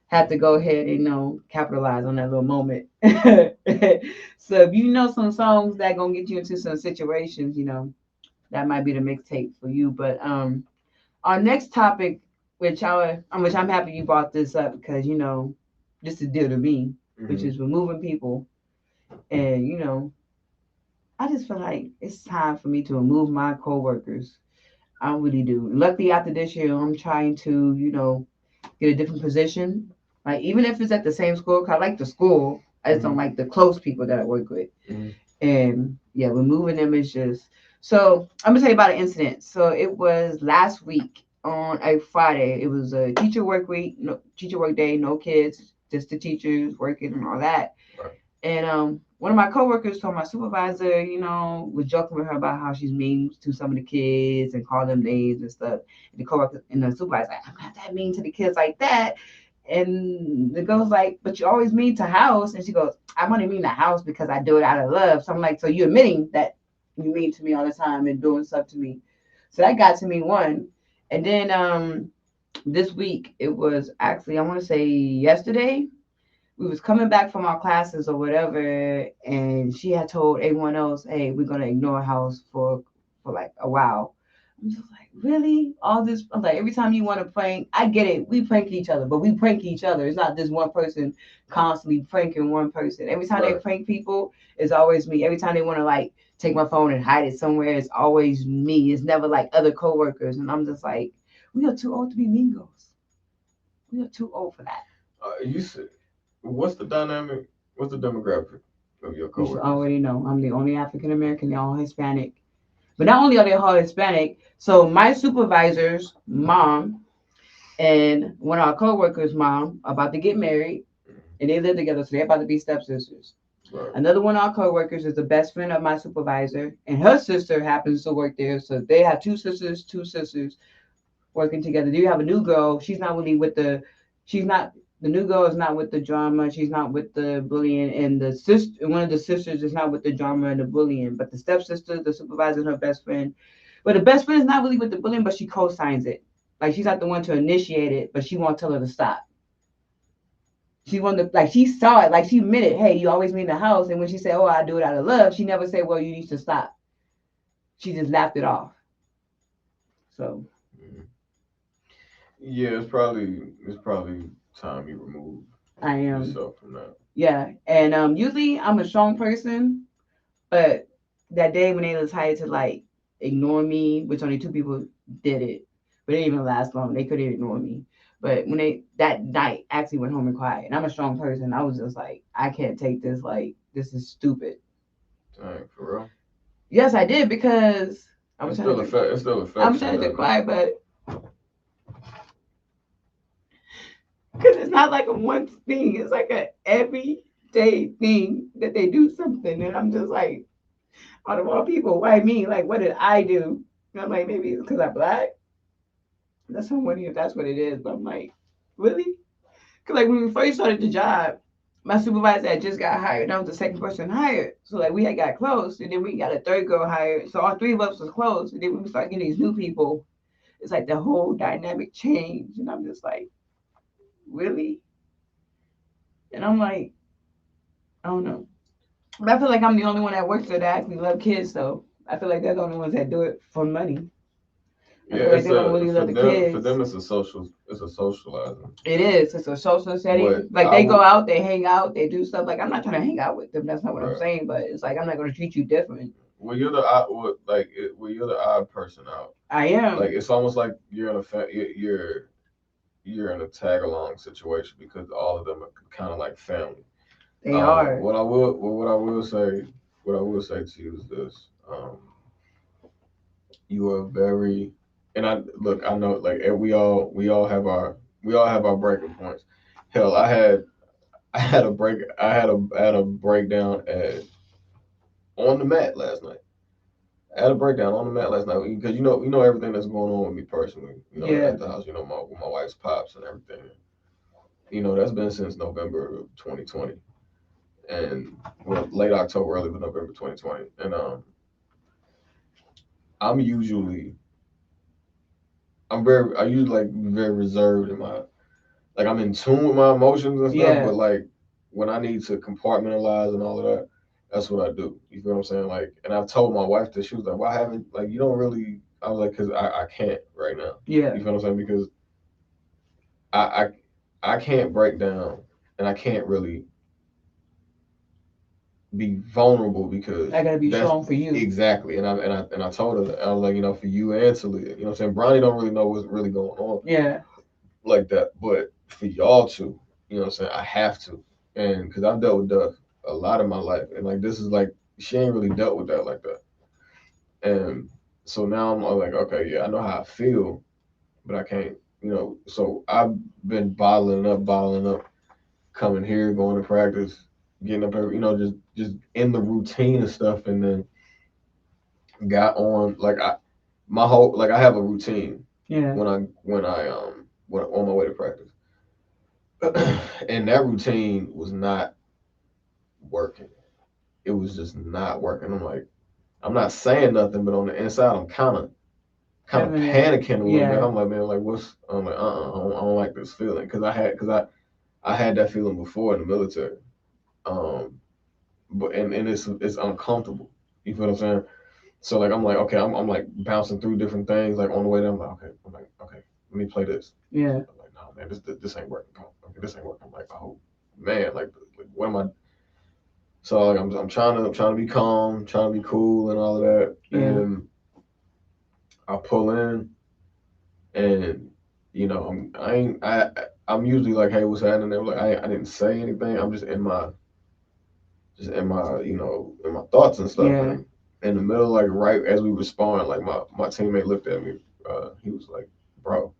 Have to go ahead and capitalize on that little moment. So if you know some songs that gonna get you into some situations, that might be the mixtape for you. But our next topic, which I'm happy you brought this up because this is dear to me, which is removing people, and I just feel like it's time for me to remove my coworkers. I really do. Luckily, after this year, I'm trying to get a different position. Like even if it's at the same school, 'cause I like the school, I just don't like the close people that I work with. And yeah, removing them is just. So I'm gonna tell you about an incident. So it was last week on a Friday. It was a teacher work week, no teacher work day, no kids, just the teachers working and all that. Right. And one of my coworkers told my supervisor, was joking with her about how she's mean to some of the kids and call them names and stuff. And the coworker and the supervisor, like, I'm not that mean to the kids like that. And the girl's like, but you always mean to House. And she goes, I'm only mean to House because I do it out of love. So I'm like, so you're admitting that you mean to me all the time and doing stuff to me. So that got to me one. And then this week, it was actually, I want to say yesterday, we was coming back from our classes or whatever. And she had told everyone else, hey, we're going to ignore House for like a while. I'm just like, really? All this? I'm like, every time you want to prank, I get it. We prank each other, but we prank each other. It's not this one person constantly pranking one person. Every time they prank people, it's always me. Every time they want to like take my phone and hide it somewhere, it's always me. It's never like other coworkers. And I'm just like, we are too old to be mean girls. We are too old for that. You said, what's the dynamic? What's the demographic of your coworkers? You should already know. I'm the only African American. They're all Hispanic. But not only are they all Hispanic, so my supervisor's mom and one of our coworkers' mom are about to get married, and they live together, so they're about to be stepsisters. Right. Another one of our coworkers is the best friend of my supervisor, and her sister happens to work there. So they have two sisters working together. Do you have a new girl? She's not really with the. The new girl is not with the drama. She's not with the bullying, and the sister, one of the sisters, is not with the drama and the bullying. But the stepsister, the supervisor, and her best friend. But the best friend is not really with the bullying, but she co-signs it. Like she's not the one to initiate it, but she won't tell her to stop. She wanted to, like she saw it, like she admitted, hey, you always mean the House. And when she said, oh, I do it out of love, she never said, well, you need to stop. She just laughed it off. So. Yeah, it's probably time you remove yourself from that. Yeah, and usually I'm a strong person, but that day when they decided to like ignore me, which only two people did it, but it didn't even last long. They couldn't ignore me. But when that night actually went home and cried, and I'm a strong person, I was just like, I can't take this. Like, this is stupid. Dang, for real? Yes, I did because it's still a fact. I'm trying to cry, but Because it's not like a one thing. It's like a everyday thing that they do something. And I'm just like, out of all people, why me? Like, what did I do? And I'm like, maybe it's because I'm black. That's I'm wondering if that's what it is. But I'm like, really? Because like when we first started the job, my supervisor had just got hired. And I was the second person hired. So like we had got close, and then we got a third girl hired. So all three of us was close. And then when we started getting these new people, it's like the whole dynamic changed. And I'm just like, really? And I'm like, I don't know. But I feel like I'm the only one that works there that actually love kids. So I feel like they're the only ones that do it for money. I feel like they don't really love the kids. For them, it's a socializing. It is. It's a social setting. But like they go out, they hang out, they do stuff. Like I'm not trying to hang out with them. That's not what I'm saying. But it's like I'm not going to treat you different. Well, you're the odd, you're the odd person out. I am. Like it's almost like you're in you're in a tag along situation because all of them are kind of like family. They are. What I will say to you is this: you are very, and I know like we all have our breaking points. Hell, I had a breakdown on the mat last night. I had a breakdown on the mat last night because you know everything that's going on with me personally. At the house, with my wife's pops and everything. That's been since November of 2020, and late October, early November 2020, and I'm usually very reserved in my, like I'm in tune with my emotions and stuff, but like when I need to compartmentalize and all of that, that's what I do. You feel what I'm saying? Like, and I've told my wife that. She was like, "Why haven't you don't really?" I was like, "Cause I can't right now." Yeah. You feel what I'm saying? Because I can't break down and I can't really be vulnerable because I gotta be strong for you. Exactly. And I told her that. I was like, for you and Talia, what I'm saying? Bronny don't really know what's really going on. Yeah. Like that. But for y'all to, what I'm saying, I have to. And because I've dealt with Duff a lot of my life. And like this is like she ain't really dealt with that like that. And so now I'm like, okay, yeah, I know how I feel, but I can't, so I've been bottling up, coming here, going to practice, getting up every, just in the routine and stuff, and then got on I have a routine. Yeah. When on my way to practice, and that routine was not working. It was just not working. I'm like, I'm not saying nothing, but on the inside, I'm kind of panicking a little bit. I'm like, man, like I'm like, I don't like this feeling because I had that feeling before in the military. But it's uncomfortable. You feel what I'm saying? So like I'm like, okay, I'm like bouncing through different things. Like on the way there, I'm like, okay, let me play this. Yeah. I'm like, no man, this ain't working. Okay, this ain't working. I'm like, oh man, like what am I? So like I'm trying to be calm, trying to be cool and all of that. Yeah. And I pull in, and I'm usually like, hey, what's happening? They were like, I didn't say anything. I'm just in my in my thoughts and stuff. Yeah. And in the middle, like right as we were sparring, like my teammate looked at me. He was like, bro.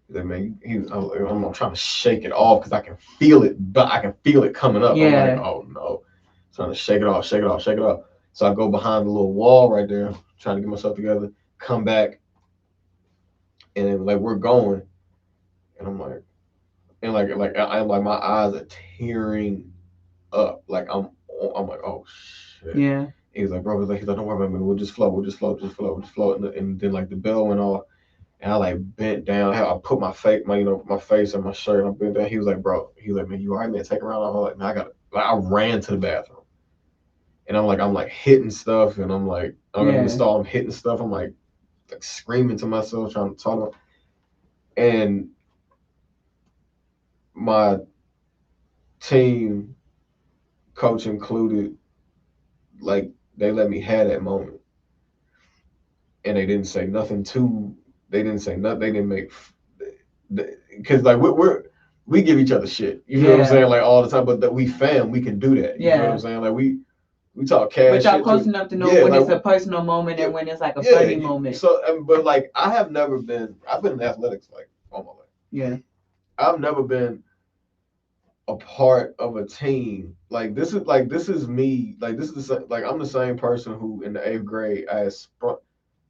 He's like, man, I'm trying to shake it off because I can feel it, but I can feel it coming up. Yeah. I'm like, oh no. I'm trying to shake it off. So I go behind the little wall right there, trying to get myself together, come back, and then like we're going, and I'm like, I'm like my eyes are tearing up. Like I'm like, oh shit. Yeah. He's like, bro, he's like, don't worry about me. We'll just float. And then like the bell went off, and I like bent down. I put my face in my shirt, and I bent down. He was like, bro, he's like, man, you all right, man? Take a round. I'm like, man, I ran to the bathroom, and I'm like hitting stuff, and I'm like, I'm in the stall, I'm hitting stuff. I'm like screaming to myself, trying to talk, and my team, coach included, like they let me have that moment, and they didn't say nothing. They didn't make, because like we give each other shit. You know what I'm saying? Like all the time, but that we can do that. You know what I'm saying? Like we talk cash. But y'all close enough to know when it's a personal moment and when it's like a funny moment. So, but like I've been in athletics like all my life. Yeah. I've never been a part of a team. This is me. Like this is like I'm the same person who in the 8th grade I had sprung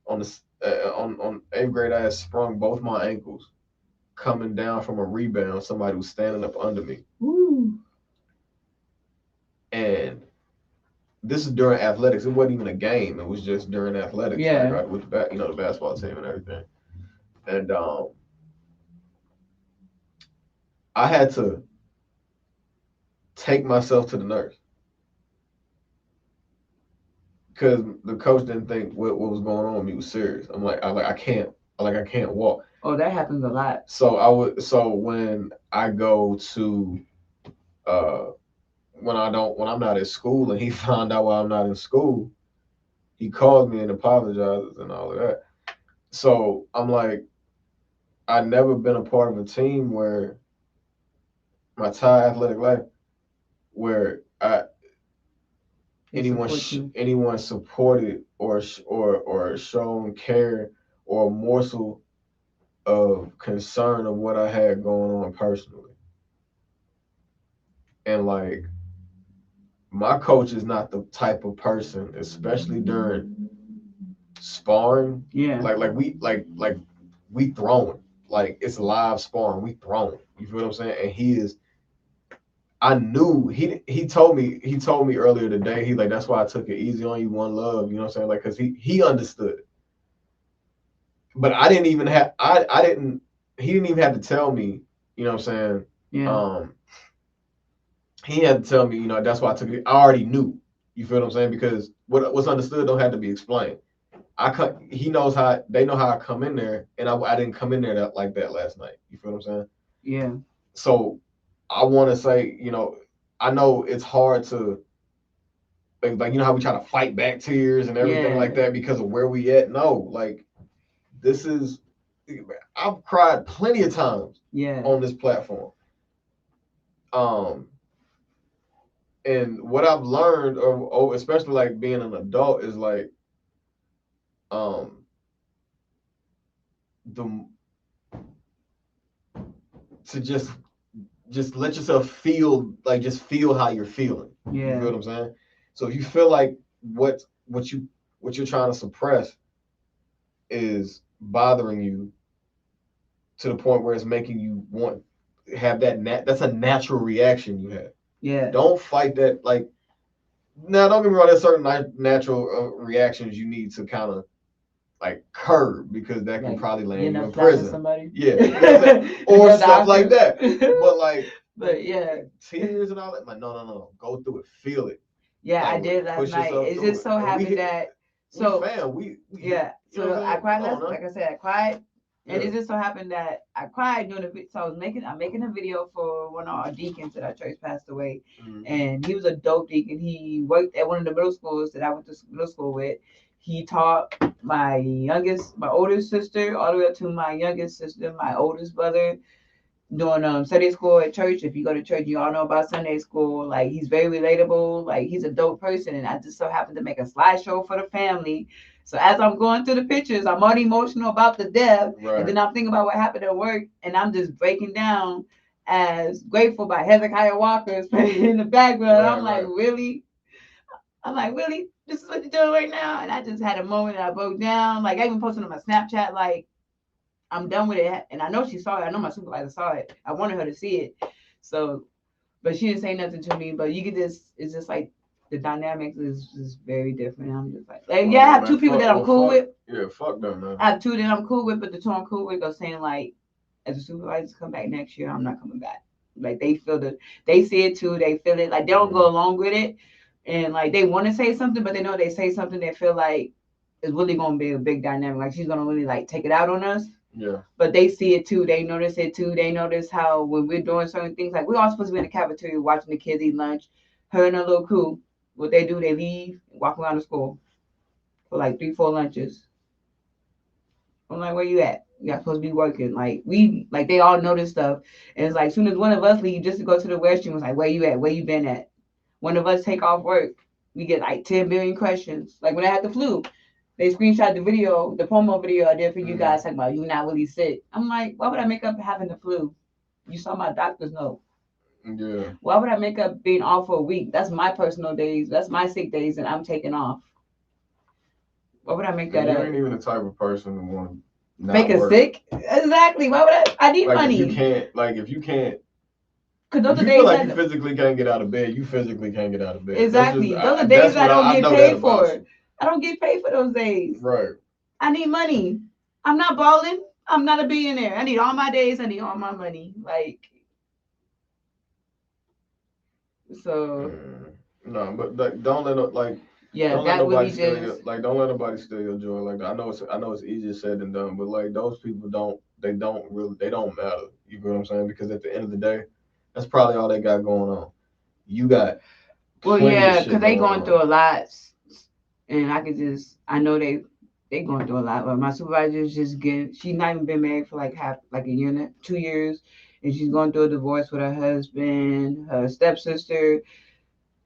on 8th grade I had sprung both my ankles coming down from a rebound. Somebody was standing up under me. Woo. And this is during athletics. It wasn't even a game. It was just during athletics, yeah. like with the basketball team and everything. And I had to take myself to the nurse because the coach didn't think what was going on with me was serious. I can't walk. Oh, that happens a lot. So when I go to uh when I'm not at school and he found out why I'm not in school, he called me and apologizes and all of that. So I'm like, I've never been a part of a team where my entire athletic life where anyone supported or shown care or a morsel of concern of what I had going on personally. And like my coach is not the type of person, especially during sparring. Yeah. We throwing. Like it's live sparring. We throwing. You feel what I'm saying? And he is. I knew he told me earlier today. He like that's why I took it easy on you, one love. You know what I'm saying? Like because he understood. But I didn't even have I didn't he didn't even have to tell me. You know what I'm saying? Yeah. He had to tell me. You know that's why I took it. I already knew. You feel what I'm saying? Because what's understood don't have to be explained. He knows how they know how I come in there, and I didn't come in there like that last night. You feel what I'm saying? Yeah. So I want to say, I know it's hard to like how we try to fight back tears and everything like that because of where we at. No, like this is I've cried plenty of times on this platform. And what I've learned, especially like being an adult, is like the to just let yourself feel just feel how you're feeling. Yeah. You feel what I'm saying? So if you feel like what you're trying to suppress is bothering you to the point where it's making you want have that's a natural reaction you have. Yeah. Don't fight that. Like now, don't get me wrong. There's certain natural reactions you need to kind of like curb because that can probably land you in prison. Somebody. Yeah, or stuff like that. But yeah, tears and all that. Like no, go through it, feel it. Yeah, I did last night. It just so happened that yeah. So I cried last. Like I said, I cried. And it just so happened that I cried during the video. So I'm making a video for one of our deacons that our church passed away. Mm-hmm. And he was a dope deacon. He worked at one of the middle schools that I went to middle school with. He taught my oldest sister, all the way up to my youngest sister, my oldest brother, doing Sunday school at church. If you go to church, you all know about Sunday school. Like he's very relatable. Like he's a dope person. And I just so happened to make a slideshow for the family. So as I'm going through the pictures, I'm already emotional about the death. Right. And then I'm thinking about what happened at work. And I'm just breaking down as Grateful by Hezekiah Walker is playing in the background. Right, I'm like, really? I'm like, really? This is what you're doing right now? And I just had a moment and I broke down. Like I even posted on my Snapchat, like, I'm done with it. And I know she saw it. I know my supervisor saw it. I wanted her to see it. So, but she didn't say nothing to me. But you get this, it's just like the dynamics is very different. I'm just like I have two people that I'm cool with. Yeah, fuck them, man. I have two that I'm cool with, but the two I'm cool with are saying like, as a supervisor come back next year, I'm not coming back. Like they see it too. They feel it. Like they don't go along with it. And like they want to say something, but they know they say something they feel like is really going to be a big dynamic. Like she's going to really like take it out on us. Yeah. But they see it too. They notice it too. They notice how when we're doing certain things, like we're all supposed to be in the cafeteria watching the kids eat lunch. Her and her little crew, what they do, they leave, walk around the school for like 3-4 lunches. I'm like, where you at? You're supposed to be working. Like they all know this stuff. And it's like, as soon as one of us leave just to go to the restroom, it's like, where you at? Where you been at? One of us take off work, we get like 10 billion questions. Like when I had the flu, they screenshot the video, the promo video I did for you guys talking about you not really sick. I'm like, why would I make up having the flu? You saw my doctor's note. Yeah. Why would I make up being off for a week? That's my personal days. That's my sick days, and I'm taking off. Why would I make that You up? ain't even the type of person to want to Make not it work. sick? Exactly. Why would I need like money. if you can't, Cause those if are you feel days like you physically can't get out of bed, you physically can't get out of bed. exactly. Just, those are that's days I what don't I get know that paid about for. you. I don't get paid for those days. Right. I need money. I'm not balling. I'm not a billionaire. I need all my days. I need all my money. Like so. No, but like, don't let Yeah, don't let that would nobody be steal your just. don't let nobody steal your joy. Like I know it's easier said than done, but like those people they don't matter. You know what I'm saying? Because at the end of the day, that's probably all they got going on. You got Well, plenty of yeah, shit cause they going going through on. a lot, and I know they going through a lot. But my supervisor's just getting. She's not even been married for like a year, 2 years, and she's going through a divorce with her husband. Her stepsister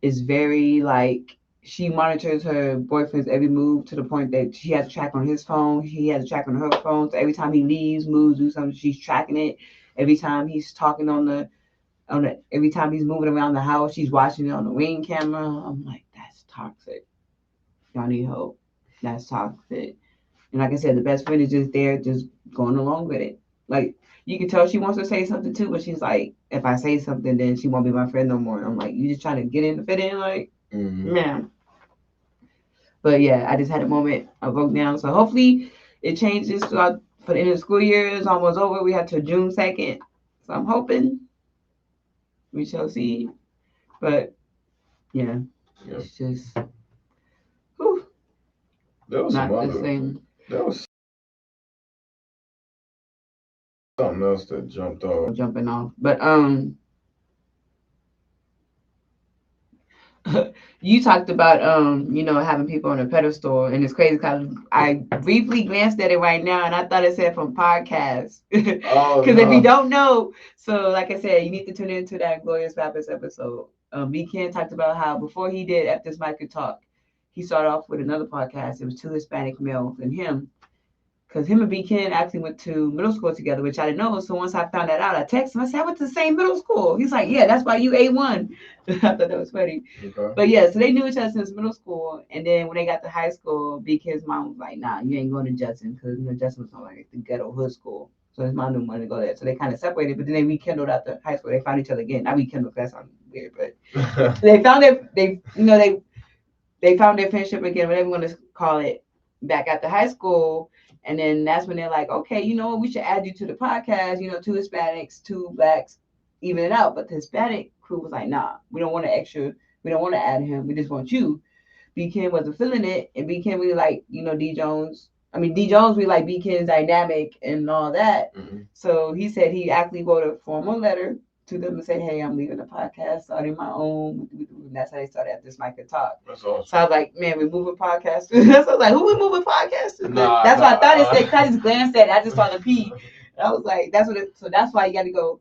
is very like she monitors her boyfriend's every move to the point that she has a track on his phone. He has a track on her phone. So every time he leaves, moves, do something, she's tracking it. Every time he's talking every time he's moving around the house, she's watching it on the Ring camera. I'm like, that's toxic. Y'all need help. That's toxic. And like I said, the best friend is just there, just going along with it. Like you can tell she wants to say something too, but she's like, if I say something, then she won't be my friend no more. And I'm like, you just trying to get in to fit in, like, man. But yeah, I just had a moment. I broke down. So hopefully it changes for the end of the school year. It's almost over. We have till June 2nd. So I'm hoping we shall see. But yeah, it's just whew, There was not the same. there was something else that jumped off. Jumping off. But you talked about having people on a pedestal, and it's crazy because I briefly glanced at it right now and I thought it said from podcast. Because if you don't know, so like I said, you need to tune into that Glorious Rappers episode. B Ken talked about how before he did After This Mic Could Talk, he started off with another podcast. It was two Hispanic males and him. Because him and B Ken actually went to middle school together, which I didn't know. So once I found that out, I texted him. I said, I went to the same middle school. He's like, yeah, that's why you A1. I thought that was funny. Okay. But yeah, so they knew each other since middle school. And then when they got to high school, B Ken's mom was like, nah, you ain't going to Judson. Because Judson was like the ghetto hood school. So his mom didn't want to go there. So they kind of separated. But then they rekindled after high school. They found each other again. Not rekindled, that sounds weird. But they found they found their friendship again, whatever you want to call it, back after high school. And then that's when they're like, okay, we should add you to the podcast, two Hispanics, two blacks, even it out. But the Hispanic crew was like, nah, we don't want to we don't want to add him. We just want you. B. Ken wasn't feeling it. And B. Ken really like, D. Jones. I mean, D. Jones really like B. Ken's dynamic and all that. Mm-hmm. So he said he actually wrote a formal letter to them and said, hey, I'm leaving the podcast, starting my own. And that's how they started After This Mic Could Talk. That's awesome. So I was like, man, we moving podcasters. So I was like, who we moving podcasters? That's what I thought it said. I just glanced at it. I just saw the P. And I was like, so that's why you got to go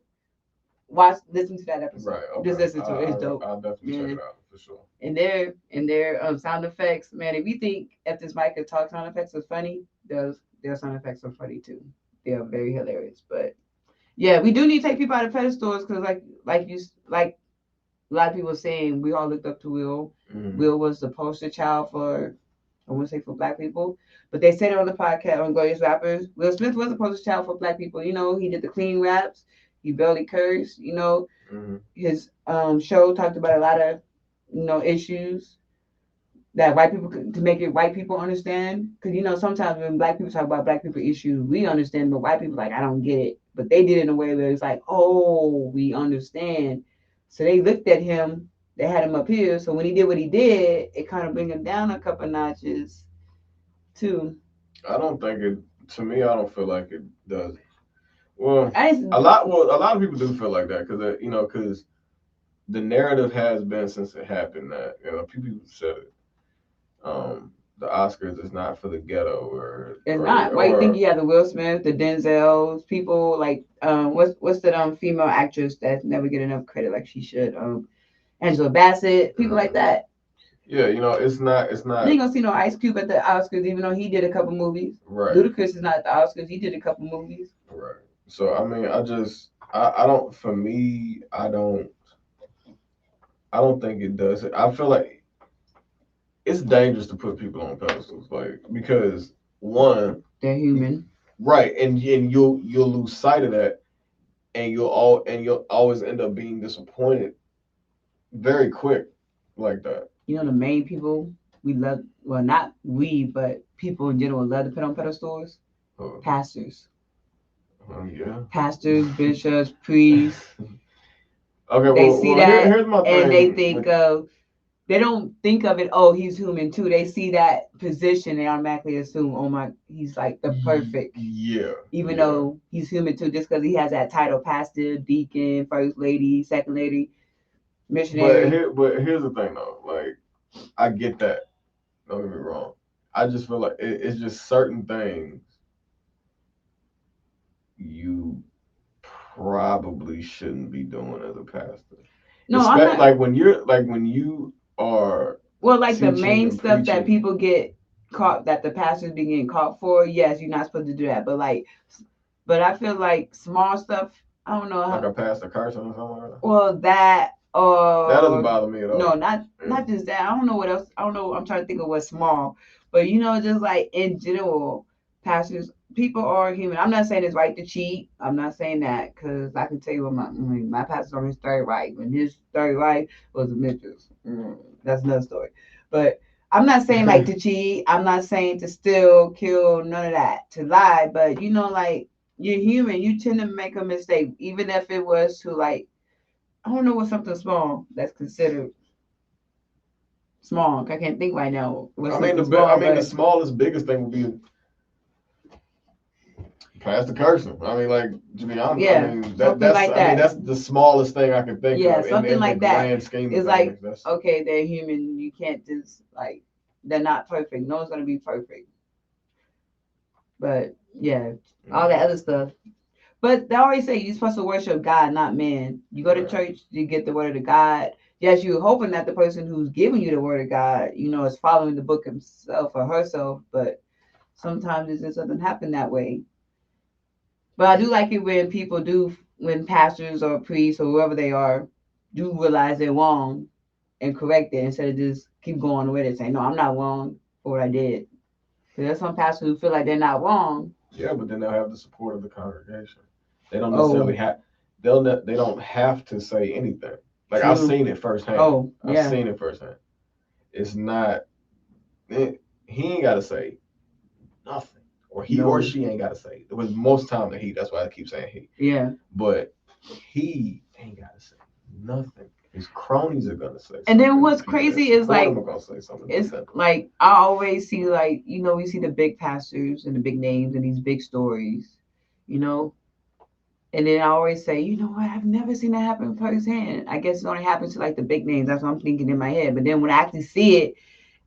listen to that episode. Right. Okay. Just listen to it. It's dope. I'll definitely check it out for sure. And their sound effects, man, if you think After This Mic Could Talk sound effects are funny, their sound effects are funny too. They are very hilarious. But yeah, we do need to take people out of pedestals because like a lot of people saying we all looked up to Will. Mm-hmm. Will was the poster child for black people. But they said it on the podcast on Glorious Rappers. Will Smith was the poster child for black people. He did the clean raps. He barely cursed. Mm-hmm. His show talked about a lot of issues that white people to make it white people understand. Because sometimes when black people talk about black people issues, we understand, but white people like I don't get it. But they did it in a way where it's like, oh, we understand. So they looked at him. They had him up here. So when he did what he did, it kind of bring him down a couple notches, too. I don't think it. To me, I don't feel like it does. Well, a lot of people do feel like that because the narrative has been since it happened that people said it. The Oscars is not for the ghetto not. Why you think you have the Will Smith, the Denzels, people like what's the female actress that never get enough credit like she should? Angela Bassett, people like that. Yeah, it's not. You ain't gonna see no Ice Cube at the Oscars, even though he did a couple movies. Right. Ludacris is not at the Oscars. He did a couple movies. Right. So I mean, I just I don't. For me, I don't. I don't think it does. I feel like it's dangerous to put people on pedestals, like because one, they're human, right, and you'll lose sight of that, and you'll always end up being disappointed very quick, like that. you know, the main people we love, well, not we, but people in general love to put on pedestals. Pastors. Yeah. Pastors, bishops, priests. Okay, They see that here's my thing. and they think of, they don't think of it, oh, he's human too. They see that position, they automatically assume, oh my, he's like the perfect. Yeah. Even though he's human too, just because he has that title, pastor, deacon, first lady, second lady, missionary. But here's the thing though, like I get that. Don't get me wrong. I just feel like it's just certain things you probably shouldn't be doing as a pastor. No, I'm not. Like when you are well, like the teaching main and stuff that preaching. people get caught, that the pastors be getting caught for. Yes, you're not supposed to do that. But like, but I feel like small stuff. I don't know how. Like a pastor cursing or something like that. Well, that that doesn't bother me at all. No, not just that. I don't know what else. I don't know. I'm trying to think of what's small, but you know, just like in general, pastors, people are human. I'm not saying it's right to cheat. I'm not saying that, because I can tell you what my pastor's on his third wife, and his third wife was a mistress. That's another story. But I'm not saying like to cheat. I'm not saying to steal, kill, none of that, to lie. But you know, like, you're human. You tend to make a mistake, even if it was to, like, I don't know what's something small that's considered small. I can't think right now. I mean, the smallest, biggest thing would be pastor cursing. I mean, like, to be honest, yeah, I mean, that's the smallest thing I can think of. Yeah, something like that. It's like, okay, they're human. You can't just, like, they're not perfect. No one's gonna be perfect. But yeah, all that other stuff. But they always say you're supposed to worship God, not man. You go to church, you get the word of God. Yes, you're hoping that the person who's giving you the word of God, you know, is following the book himself or herself. But sometimes it just doesn't happen that way. But I do like it when people do, when pastors or priests or whoever they are, do realize they're wrong and correct it, instead of just keep going with it, saying, no, I'm not wrong for what I did. Because there's some pastors who feel like they're not wrong. Yeah, but then they'll have the support of the congregation. They don't necessarily have. They don't have to say anything. Like, True. I've seen it firsthand. I've seen it firsthand. It's not. He ain't got to say nothing, or he or she ain't got to say. It was most time that he. That's why I keep saying he. Yeah. But he ain't got to say nothing. His cronies are gonna say something. And then what's crazy is, like, it's like, I always see, like, you know, we see the big pastors and the big names and these big stories, you know. And then I always say, you know what, I've never seen that happen firsthand. I guess it only happens to, like, the big names. That's what I'm thinking in my head. But then when I actually see it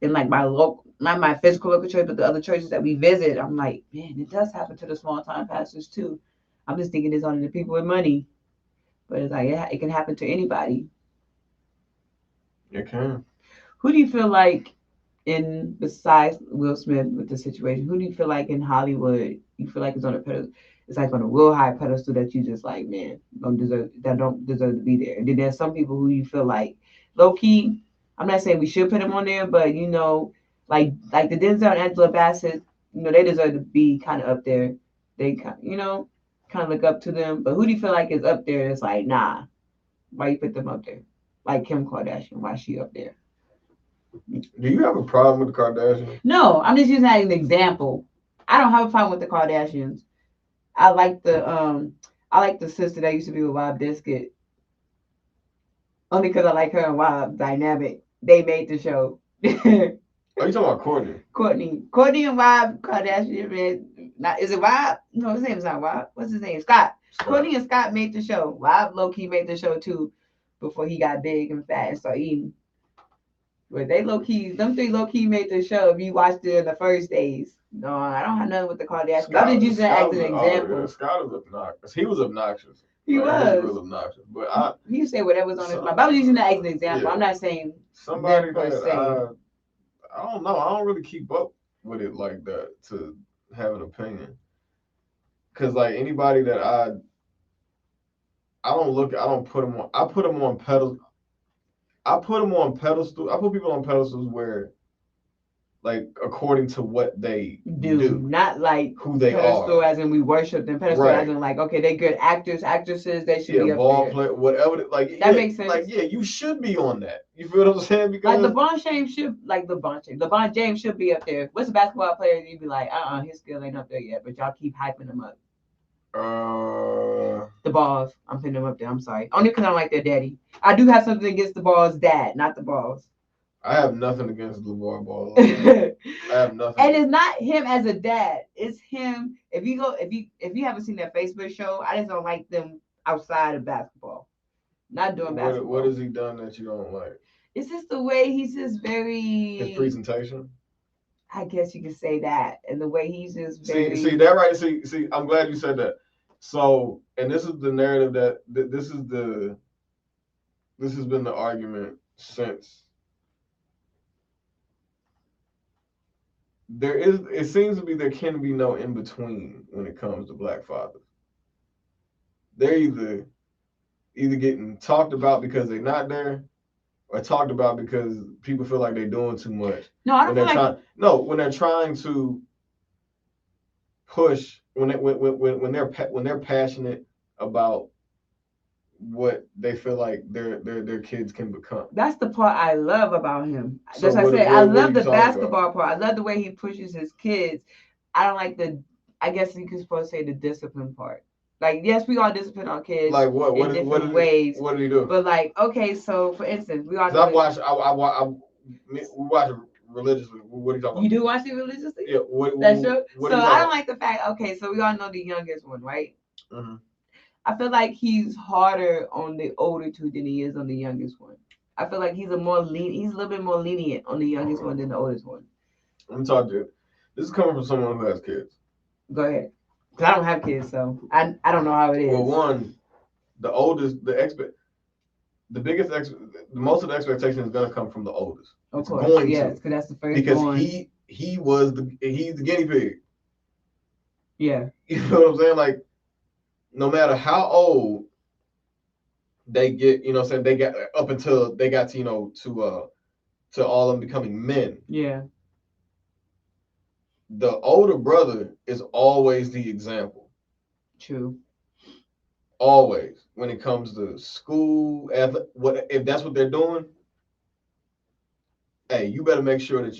in, like, my local, not my physical local church, but the other churches that we visit, I'm like, man, it does happen to the small time pastors too. I'm just thinking it's only the people with money. But it's like, yeah, it can happen to anybody. It can. Who do you feel like, in, besides Will Smith with the situation, who do you feel like in Hollywood you feel like is on a pedestal? It's like on a real high pedestal that you just like, man, don't deserve to be there. And then there's some people who you feel like low key. I'm not saying we should put them on there, but you know, like the Denzel and Angela Bassett, you know, they deserve to be kind of up there. They you know, kind of look up to them. But who do you feel like is up there? That's like, nah, why you put them up there? Like Kim Kardashian, why is she up there? Do you have a problem with the Kardashians? No, I'm just using that as an example. I don't have a problem with the Kardashians. I like the sister that used to be with Rob Biscuit. Only because I like her and Rob dynamic. They made the show. Are you talking about Courtney? Courtney and Rob Kardashian, man. Not, is it Rob? No, his name is not Rob. What's his name? Scott. Courtney and Scott made the show. Rob low-key made the show too, before he got big and fat and started eating. But they low-key, them three low-key made the show if you watched it in the first days. No, I don't have nothing with the Kardashians. I'm just using that as an example. Yeah, Scott was obnoxious. He was obnoxious. He was real obnoxious. But he say whatever's on his mind. I was using that as an example. Yeah. I'm not saying somebody that I don't know. I don't really keep up with it like that to have an opinion. Cause like anybody that I don't put them on. I put them on pedals. I put them on pedestal. I put people on pedestals where, like, according to what they do, not like who they pedestal are. As in we worship them. Pedestal as in like, okay, they good actors, actresses. They should be up ball there. player, whatever. Like that makes sense. Like you should be on that. You feel what I'm saying? Because like LeBron James should be up there. What's a basketball player? You'd be like, his skill ain't up there yet, but y'all keep hyping him up. The Balls. I'm putting them up there. I'm sorry. Only because I don't like their daddy. I do have something against the Balls' dad, not the Balls. I have nothing against LeVar Ball. I have nothing. And it's not him as a dad. It's him. If you haven't seen their Facebook show, I just don't like them outside of basketball. Not doing basketball. What has he done that you don't like? It's just the way he's just very. His presentation. I guess you could say that, and the way he's just very. See that right? See. I'm glad you said that. So, and this is the narrative that this has been the argument since. It seems to be there can be no in between when it comes to black fathers. They're either getting talked about because they're not there, or talked about because people feel like they're doing too much. No, I don't feel like. When they're trying to push, when they're passionate about what they feel like their kids can become. That's the part I love about him. So that's what I said. I love the basketball part. I love the way he pushes his kids. I don't like I guess you could supposed to say the discipline part. Like, yes, we all discipline our kids like what in different ways. What did he do? But like, okay, so for instance, we all. We watch it religiously. What are you talking about? You do watch it religiously? Yeah. That's true. So I don't like the fact. Okay, so we all know the youngest one, right? Mm-hmm. I feel like he's harder on the older two than he is on the youngest one. I feel like he's a little bit more lenient on the youngest one than the oldest one. Let me talk to you. This is coming from someone who has kids. Go ahead. Because I don't have kids, so I don't know how it is. Well, one, the oldest, the most of the expectation is going to come from the oldest. Of course, yes, because that's the first because born. he's the guinea pig. Yeah. You know what I'm saying? Like, no matter how old they get, you know what I'm saying, they got up until they got to, to all of them becoming men. Yeah. The older brother is always the example. True. Always. When it comes to school, if that's what they're doing, hey, you better make sure that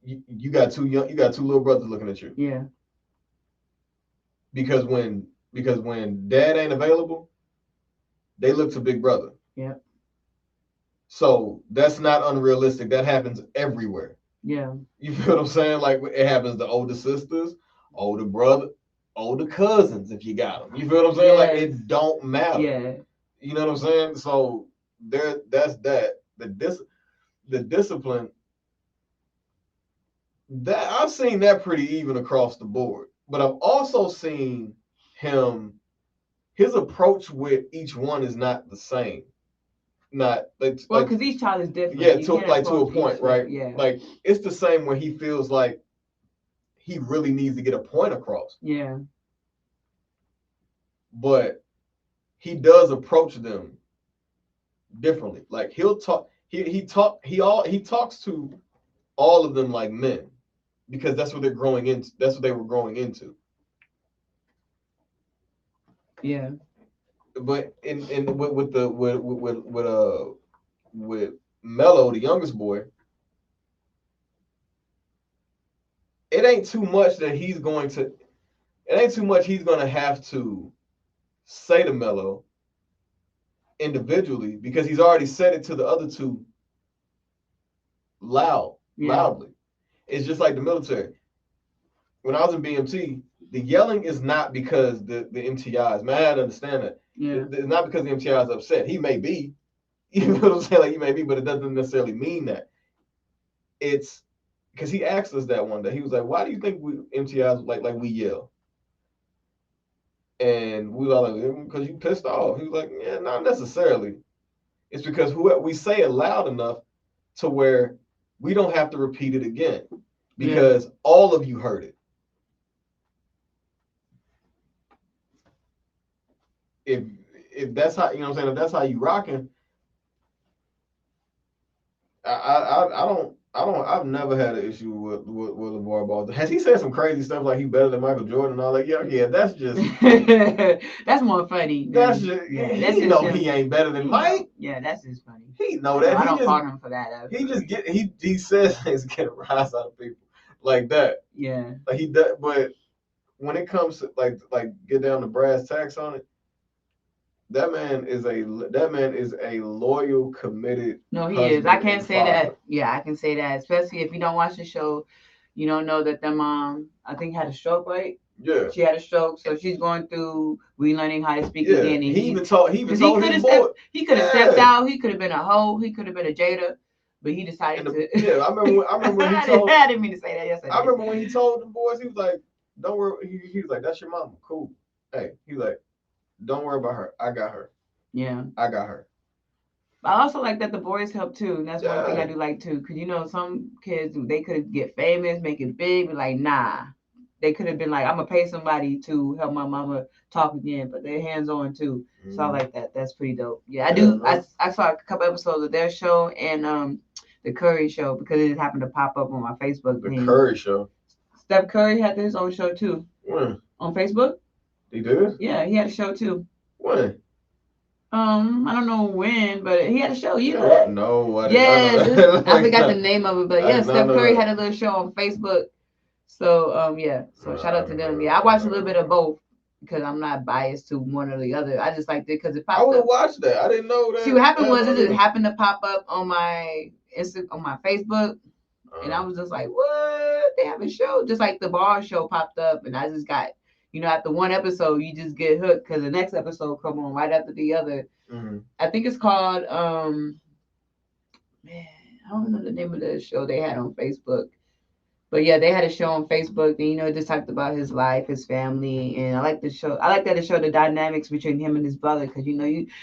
you got two little brothers looking at you. Yeah. Because when dad ain't available, they look to big brother. Yeah. So that's not unrealistic. That happens everywhere. Yeah. You feel what I'm saying? Like, it happens to older sisters, older brother, older cousins, if you got them. You feel what I'm saying? Yes. Like, it don't matter. Yeah. You know what I'm saying? So that's that. The discipline, that I've seen that pretty even across the board. But I've also seen his approach with each one is not the same. Not like, well, because each child is different. Yeah, to a point, right? Yeah. Like, it's the same when he feels like he really needs to get a point across. Yeah. But he does approach them differently. Like, he'll talk. He talks to all of them like men, because that's what they're growing into. That's what they were growing into. Yeah. But with Mello, the youngest boy, it ain't too much he's going to have to say to Mello individually, because he's already said it to the other two loudly. It's just like the military. When I was in BMT, the yelling is not because the MTIs, man, I had to understand that. Yeah. It's not because the MTI is upset. He may be. You know what I'm saying? Like, he may be, but it doesn't necessarily mean that. It's because he asked us that one day. He was like, "Why do you think we MTIs like we yell?" And we were all like, "Because you pissed off." He was like, "Yeah, not necessarily. It's because we say it loud enough to where we don't have to repeat it again, because all of you heard it. if that's how you know what I'm saying, if that's how you rocking, I've never had an issue with LeVar Ball. Has he said some crazy stuff like he better than Michael Jordan and all that? Yeah, that's just that's more funny. That's just he just know him. he ain't better than Mike. Yeah, that's just funny. He know that. I don't fault him for that. He says things get a rise out of people like that. Yeah. Like he does, but when it comes to like get down to brass tacks on it, that man is a loyal, committed. No, he is. I can't say that. Yeah, I can say that. Especially if you don't watch the show, you don't know that the mom, I think, had a stroke, right? Yeah. She had a stroke, so she's going through relearning how to speak again. And he even told his boy. He could have stepped out. He could have been a hoe. He could have been a Jada. But he decided to. Yeah, I remember when he told. I didn't mean to say that. Yes, I remember when he told the boys, he was like, "Don't worry." He was like, "That's your mama, cool." Hey, he's like, "Don't worry about her. I got her." Yeah, I got her. I also like that the boys help too. And that's one thing I do like too, because some kids they could get famous, make it big, but like nah, they could have been like, I'm gonna pay somebody to help my mama talk again, but they're hands on too. So I like that. That's pretty dope. Yeah, I do. I saw a couple episodes of their show and the Curry show because it happened to pop up on my Facebook page. The Curry show. Steph Curry had his own show too. When? On Facebook. He did? Yeah, he had a show too. When? I don't know when, but he had a show. You know that? No, I didn't know that. I forgot the name of it, but yeah, Steph Curry had a little show on Facebook. So yeah, so shout out to them. Yeah, I watched a little bit of both because I'm not biased to one or the other. I just liked it because it popped up. I would have watched that. I didn't know that. See, what happened was it happened to pop up on my on my Facebook, and I was just like, what? They have a show, just like the bar show popped up, and I just got. After one episode, you just get hooked because the next episode come on right after the other. Mm-hmm. I think it's called man, I don't know the name of the show they had on Facebook. But yeah, they had a show on Facebook and it just talked about his life, his family, and I like the show. I like that it showed the dynamics between him and his brother because you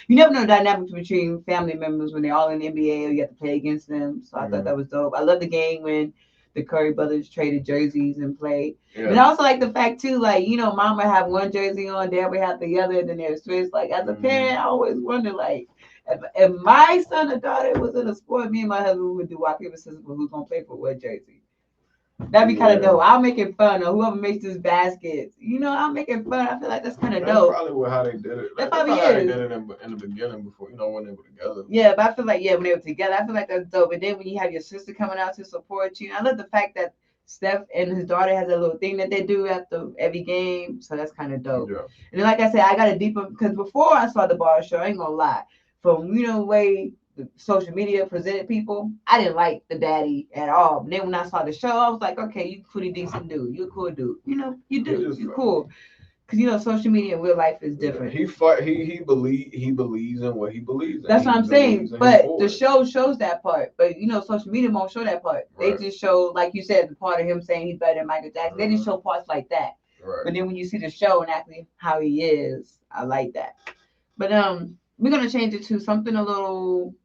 never know the dynamics between family members when they're all in the NBA or you have to play against them. So I thought that was dope. I love the game when the Curry brothers traded jerseys and played. Yeah. And I also like the fact too, like, mom would have one jersey on, dad would have the other, and then they're switched. Like as a parent, I always wonder, like, if my son or daughter was in a sport, me and my husband would do rock, paper, scissors for who's gonna play for what jersey. That'd be kind of dope. I'll make it fun, or whoever makes this basket. I'll make it fun. I feel like that's kind of dope. That's probably how they did it. That's probably how they did it in the beginning before, when they were together. Yeah, but I feel like, when they were together, I feel like that's dope. And then when you have your sister coming out to support you, I love the fact that Steph and his daughter has a little thing that they do after every game. So that's kind of dope. Yeah. And then, like I said, I got a deeper, because before I saw the bar show, I ain't going to lie, from, the way the social media presented people, I didn't like the daddy at all. But then when I saw the show, I was like, okay, you pretty decent dude. You're a cool dude. You're cool. Because social media in real life is different. He believes in what he believes in. That's what I'm saying. But the show shows that part. But social media won't show that part. Right. They just show, like you said, the part of him saying he's better than Michael Jackson. They just show parts like that. Right. But then when you see the show and actually how he is, I like that. But we're gonna change it to something a little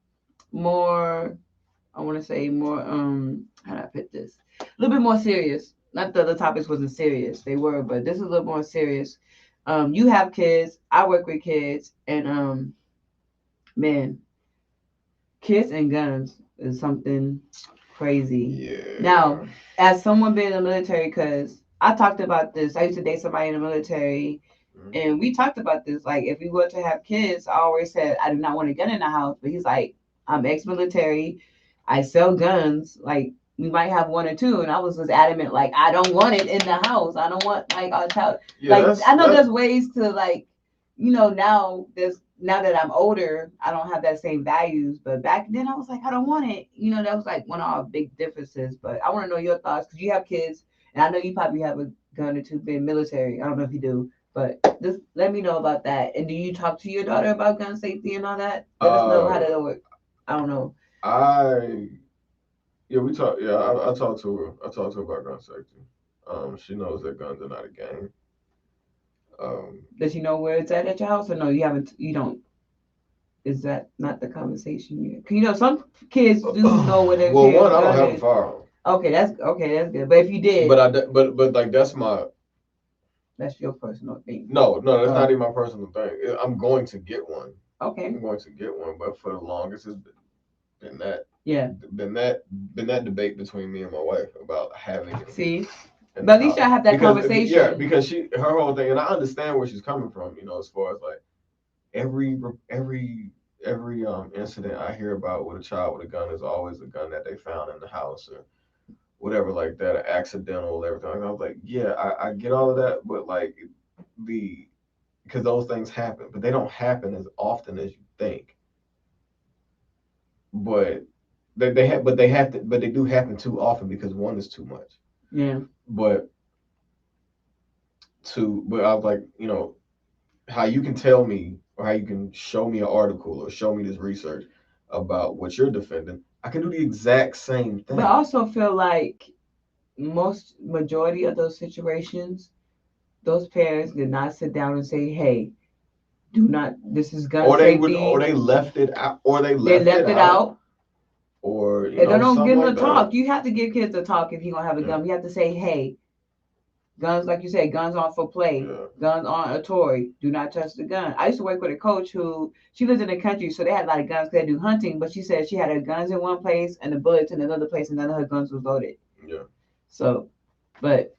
more. I want to say more. How do I put this? A little bit more serious. Not that the topics wasn't serious, they were, but this is a little more serious. You have kids, I work with kids, and man, kids and guns is something crazy. Yeah. Now, as someone being in the military, because I talked about this, I used to date somebody in the military, and we talked about this. Like, if we were to have kids, I always said I do not want a gun in the house, but he's like, I'm ex-military, I sell guns, like. We might have one or two, and I was just adamant, like, I don't want it in the house. I don't want, like, our child. Yeah, I know there's ways to, like, now that I'm older, I don't have that same values. But back then, I was like, I don't want it. That was, like, one of our big differences. But I want to know your thoughts, because you have kids, and I know you probably have a gun or two being military. I don't know if you do, but just let me know about that. And do you talk to your daughter about gun safety and all that? Let us know how that works. I don't know. Yeah, we talk. Yeah, I talked to her. I talked to her about gun safety. She knows that guns are not a game. Does she know where it's at your house, or no? You haven't. You don't. Is that not the conversation? Cause some kids do know where they're. Well, one, I don't have a firearm. Okay, that's good. But if you did, but like that's my. That's your personal thing. No, that's not even my personal thing. I'm going to get one. Okay. I'm going to get one, but for the longest, it's been that. Yeah. Been that debate between me and my wife about having it. See, but at least y'all have that conversation. Yeah, because her whole thing, and I understand where she's coming from. As far as like every incident I hear about with a child with a gun is always a gun that they found in the house or whatever like that, or accidental, everything. And I was like, yeah, I get all of that, but like because those things happen, but they don't happen as often as you think. But they do happen too often because one is too much. Yeah. But I was like, how you can tell me or how you can show me an article or show me this research about what you're defending, I can do the exact same thing. But I also feel like majority of those situations, those parents did not sit down and say, "Hey, do not. This is gun safety." Or they left it out. Or they left it out. Or they don't give them a talk. You have to give kids a talk if you're gonna have a gun. You have to say, "Hey, guns, like you said, guns aren't for play. Yeah. Guns aren't a toy. Do not touch the gun." I used to work with a coach who she lived in the country, so they had a lot of guns because they do hunting. But she said she had her guns in one place and the bullets in another place, and none of her guns was loaded. Yeah. So, but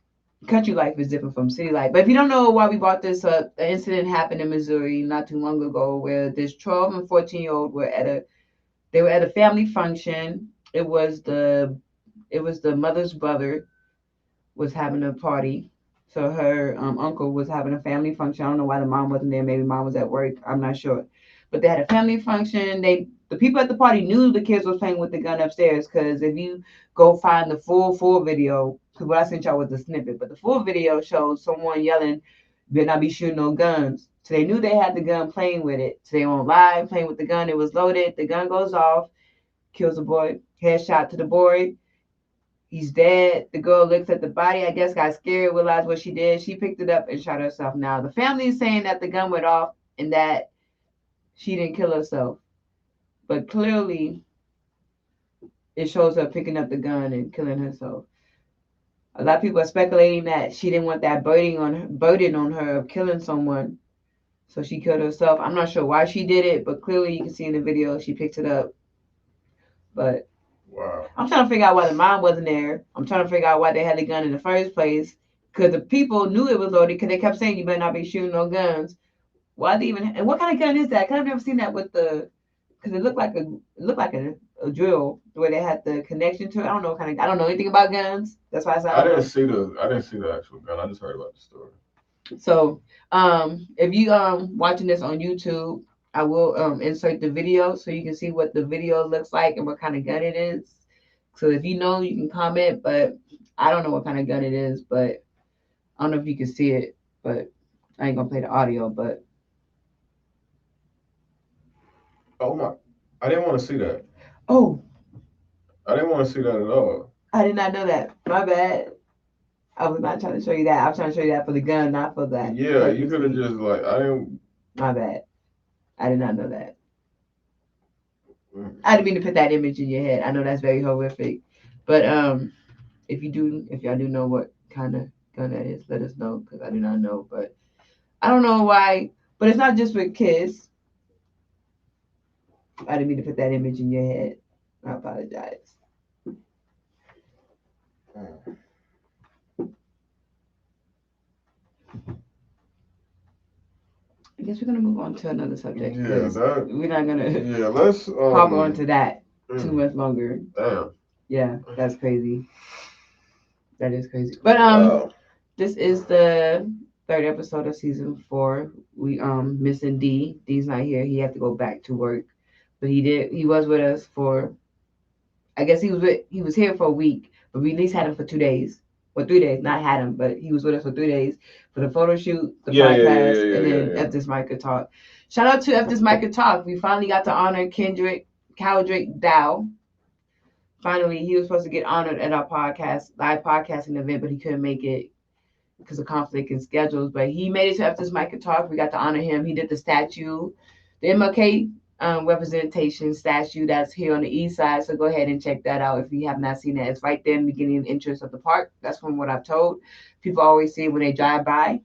country life is different from city life. But if you don't know why we brought this up, an incident happened in Missouri not too long ago where this 12 and 14-year-old were at a family function. It was the mother's brother was having a party. So her uncle was having a family function. I don't know why the mom wasn't there. Maybe mom was at work. I'm not sure. But they had a family function. The people at the party knew the kids was playing with the gun upstairs because if you go find the full video, because what I sent y'all was the snippet, but the full video shows someone yelling, "Better not be shooting no guns." So they knew they had the gun playing with it. So they went live playing with the gun. It was loaded. The gun goes off, kills the boy, headshot to the boy. He's dead. The girl looks at the body, I guess got scared, realized what she did. She picked it up and shot herself. Now, the family is saying that the gun went off and that she didn't kill herself. But clearly, it shows her picking up the gun and killing herself. A lot of people are speculating that she didn't want that burden on her of killing someone. So she killed herself. I'm not sure why she did it, but clearly you can see in the video she picked it up. But wow. I'm trying to figure out why the mom wasn't there. I'm trying to figure out why they had the gun in the first place. Because the people knew it was loaded because they kept saying you better not be shooting no guns. Why they even? And what kind of gun is that? Because I've never seen that with the. Because it looked like a drill where they had the connection to it. I don't know what kind of. I don't know anything about guns. That's why I didn't see the actual gun. I just heard about the story. So, if you watching this on YouTube, I will insert the video so you can see what the video looks like and what kind of gun it is. So if you know, you can comment, but I don't know what kind of gun it is, but I don't know if you can see it, but I ain't gonna play the audio, but. Oh my, I didn't want to see that. Oh. I didn't want to see that at all. I did not know that. My bad. I was not trying to show you that. I was trying to show you that for the gun, not for that. Yeah, you could have just I didn't. My bad. I did not know that. I didn't mean to put that image in your head. I know that's very horrific, but if y'all do know what kind of gun that is, let us know because I do not know. But I don't know why. But it's not just with kids. I didn't mean to put that image in your head. I apologize. I guess we're gonna move on to another subject. Yeah, we're not gonna. Yeah, let's hop on to that too much longer. Damn. Yeah, that's crazy. That is crazy. But this is the third episode of season 4. We missing D. D's not here. He had to go back to work, but he was with us for. I guess he was here for a week, but we at least had him for 2 days. Well, 3 days, not had him, but he was with us for 3 days for the photo shoot, the podcast, and then F This Mic Could Talk. Shout out to F This Mic Could Talk. We finally got to honor Caldrick Dow. Finally, he was supposed to get honored at our live podcasting event, but he couldn't make it because of conflict in schedules. But he made it to F This Mic Could Talk. We got to honor him. He did the statue, the MLK representation statue that's here on the east side. So go ahead and check that out if you have not seen it. It's right there in the beginning entrance of the park. That's from what I've told. People always see it when they drive by.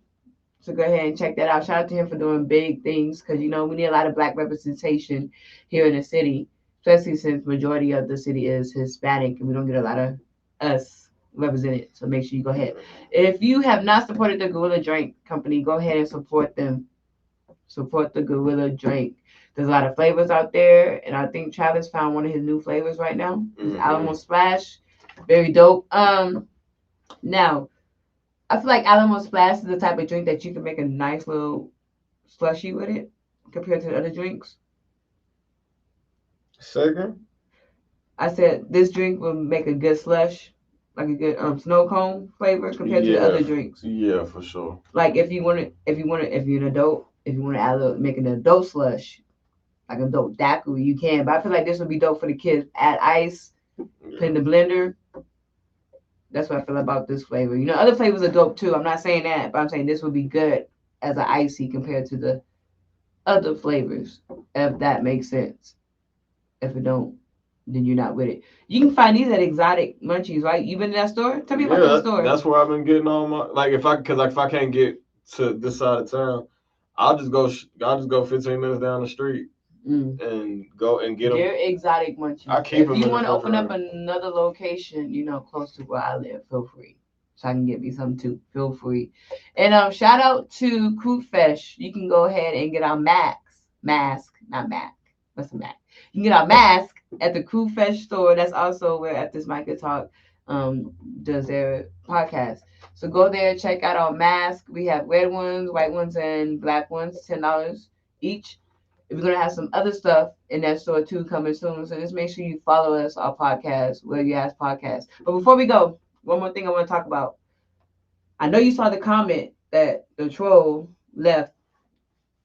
So go ahead and check that out. Shout out to him for doing big things because we need a lot of black representation here in the city, especially since majority of the city is Hispanic and we don't get a lot of us represented. So make sure you go ahead. If you have not supported the Gorilla Drink Company, go ahead and support them. Support the Gorilla Drink. There's a lot of flavors out there, and I think Travis found one of his new flavors right now. It's Alamo Splash, very dope. Now I feel like Alamo Splash is the type of drink that you can make a nice little slushy with it compared to the other drinks. Second, I said this drink will make a good slush, like a good snow cone flavor compared to the other drinks. Yeah, for sure. Like if you're an adult, if you want to make an adult slush, like an adult daiquiri, you can. But I feel like this would be dope for the kids. Add ice, put in the blender. That's what I feel about this flavor. Other flavors are dope too. I'm not saying that, but I'm saying this would be good as an icy compared to the other flavors, if that makes sense. If it don't, then you're not with it. You can find these at Exotic Munchies, right? You been to that store? Tell me about that store. That's where I've been getting all my if I can't get to this side of town, I'll just go 15 minutes down the street and go and get them. They're Exotic Munchies. I keep them. If you want to open up another location, close to where I live, feel free. So I can get me some too. Feel free. And shout out to Crew Fresh. You can go ahead and get our mask, not Mac. What's a Mac? You can get our mask at the Crew Fresh store. That's also where At This Mic Talk does their podcast. So go there, check out our mask. We have red ones, white ones, and black ones, $10 each. We're gonna have some other stuff in that store too coming soon. So just make sure you follow us, our podcast, Where You Ask Podcast. But before we go, one more thing I want to talk about. I know you saw the comment that the troll left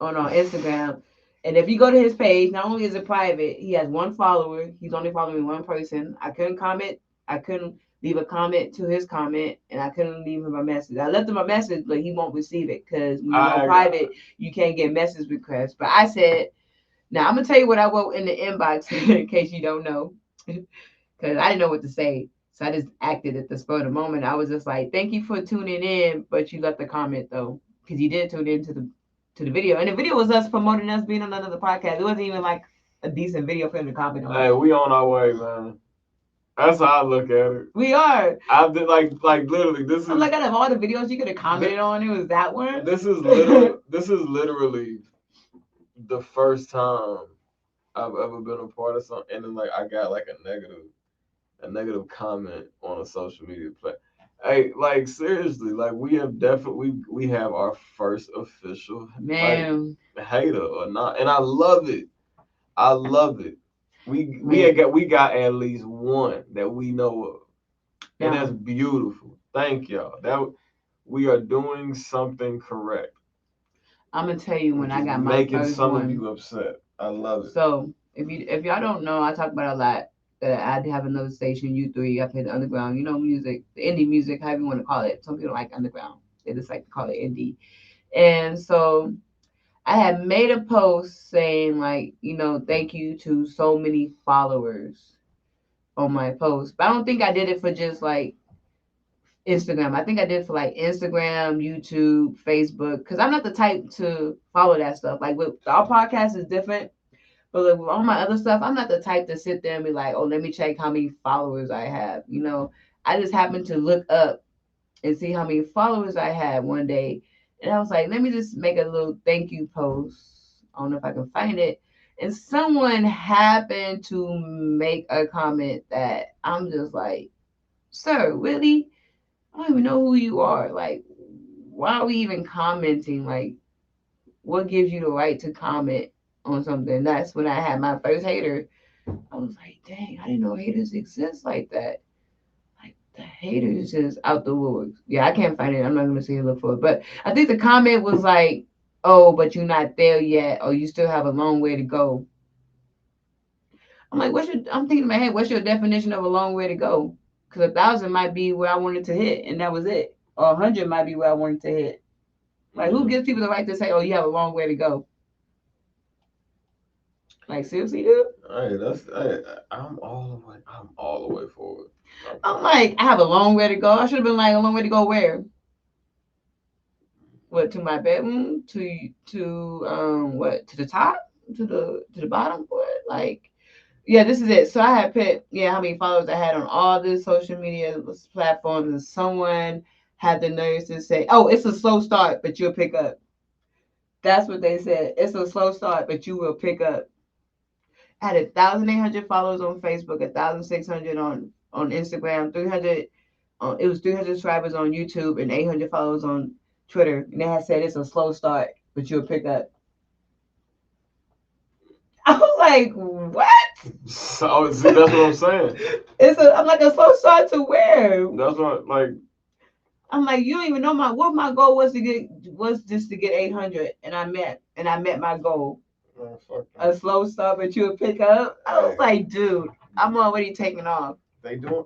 on our Instagram. And if you go to his page, not only is it private, he has one follower. He's only following one person. I couldn't leave a comment to his comment, and I couldn't leave him a message. I left him a message, but he won't receive it because when you go private, you can't get message requests. But I said, now I'm going to tell you what I wrote in the inbox in case you don't know, because I didn't know what to say. So I just acted at the spur of the moment. I was just like, thank you for tuning in, but you left a comment, though, because you did tune into the video. And the video was us promoting us being on another podcast. It wasn't even like a decent video for him to comment on. Hey, we on our way, man. That's how I look at it. We are. I've been like literally. This is. I'm like, out of all the videos you could have commented on, it was that one. This is literally the first time I've ever been a part of something, and then I got a negative comment on a social media platform. Hey, seriously, we have our first official hater or not, and I love it. I love it. We got at least one that we know of, and that's beautiful. Thank y'all. That we are doing something correct. I'm gonna tell you when I got my making first some one. of you upset. I love it. So if y'all don't know, I talk about a lot. I have another station, U3. I play the underground, music, the indie music, however you want to call it. Some people like underground. They just like to call it indie. And so I had made a post saying thank you to so many followers on my post. But I don't think I did it for just Instagram. I think I did for Instagram, YouTube, Facebook, because I'm not the type to follow that stuff. With our podcast is different. But with all my other stuff, I'm not the type to sit there and be like, oh, let me check how many followers I have. I just happened to look up and see how many followers I had one day. And I was like, let me just make a little thank you post. I don't know if I can find it. And someone happened to make a comment that I'm just like, sir, really? I don't even know who you are. Why are we even commenting? What gives you the right to comment on something? That's when I had my first hater. I was like, dang, I didn't know haters exist like that. The haters just out the woodworks. Yeah, I can't find it. I'm not gonna see and look for it. But I think the comment was like, oh, but you're not there yet, or you still have a long way to go. I'm like, I'm thinking in my head, what's your definition of a long way to go? Because 1,000 might be where I wanted to hit, and that was it. Or 100 might be where I wanted to hit. Who gives people the right to say, oh, you have a long way to go? Seriously, dude? I'm all the way forward. I'm like, I have a long way to go. I should have been a long way to go where? what, to my bedroom, to what, to the top, to the bottom, what, like, yeah, this is it. So I had put, yeah, how many followers I had on all the social media platforms, and someone had the nerve to say, "Oh, it's a slow start, but you'll pick up." That's what they said. It's a slow start, but you will pick up. I had 1,800 followers on Facebook, 1,600 on Instagram, 300. It was 300 subscribers on YouTube and 800 followers on Twitter. And they had said it's a slow start, but you'll pick up. I was like, what? So see, that's what I'm saying. I'm like, a slow start to where? That's what, like, I'm like, you don't even know my goal was just to get 800, and I met my goal. A slow start, but you would pick up. I was like, dude, I'm already taking off. They doing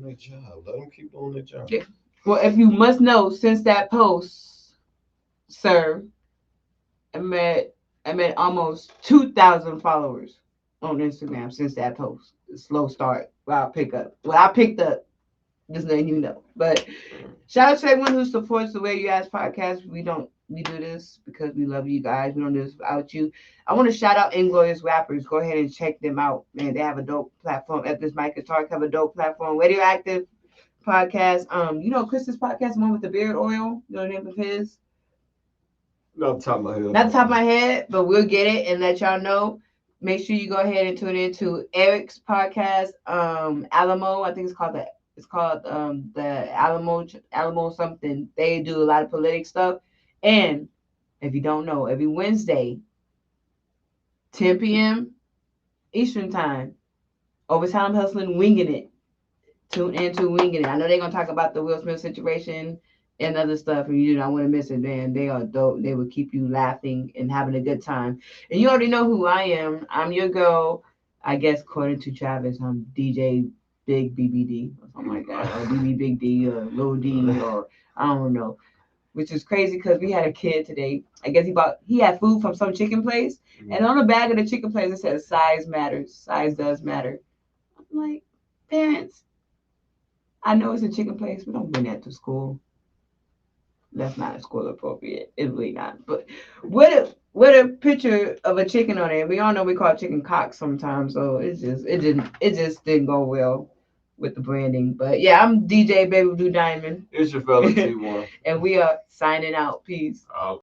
their job. Let them keep doing their job. Yeah. Well, if you must know, since that post, sir, I'm at almost 2,000 followers on Instagram since that post. Slow start. Well, I picked up. Just letting you know. But shout out to everyone who supports the Way You Ask podcast. We do this because we love you guys. We don't do this without you. I want to shout out Inglorious Rappers. Go ahead and check them out. Man, they have a dope platform. At this Mike Talk have a dope platform. Radioactive podcast. Chris's podcast, the one with the beard oil. You know the name of his? Not the top of my head. Not the top of my head, but we'll get it and let y'all know. Make sure you go ahead and tune into Eric's podcast, Alamo. I think it's called the Alamo something. They do a lot of politic stuff. And if you don't know, every Wednesday, 10 p.m. Eastern time, Overtime Hustling, Winging It. Tune into Winging It. I know they're gonna talk about the Will Smith situation and other stuff, and you do not want to miss it, man. They are dope. They will keep you laughing and having a good time. And you already know who I am. I'm your girl. I guess according to Travis, I'm DJ Big BBD or something like that, or BB Big D or Lil D, or I don't know. Which is crazy because we had a kid today. I guess he had food from some chicken place, and on the bag of the chicken place it says size matters. Size does matter. I'm like, parents, I know it's a chicken place, but don't bring that to school. That's not school appropriate. It's really not. But what a picture of a chicken on it. We all know we call chicken cock sometimes, so it just didn't go well with the branding. But yeah, I'm DJ Baby Blue Diamond. It's your fella T1. And we are signing out. Peace.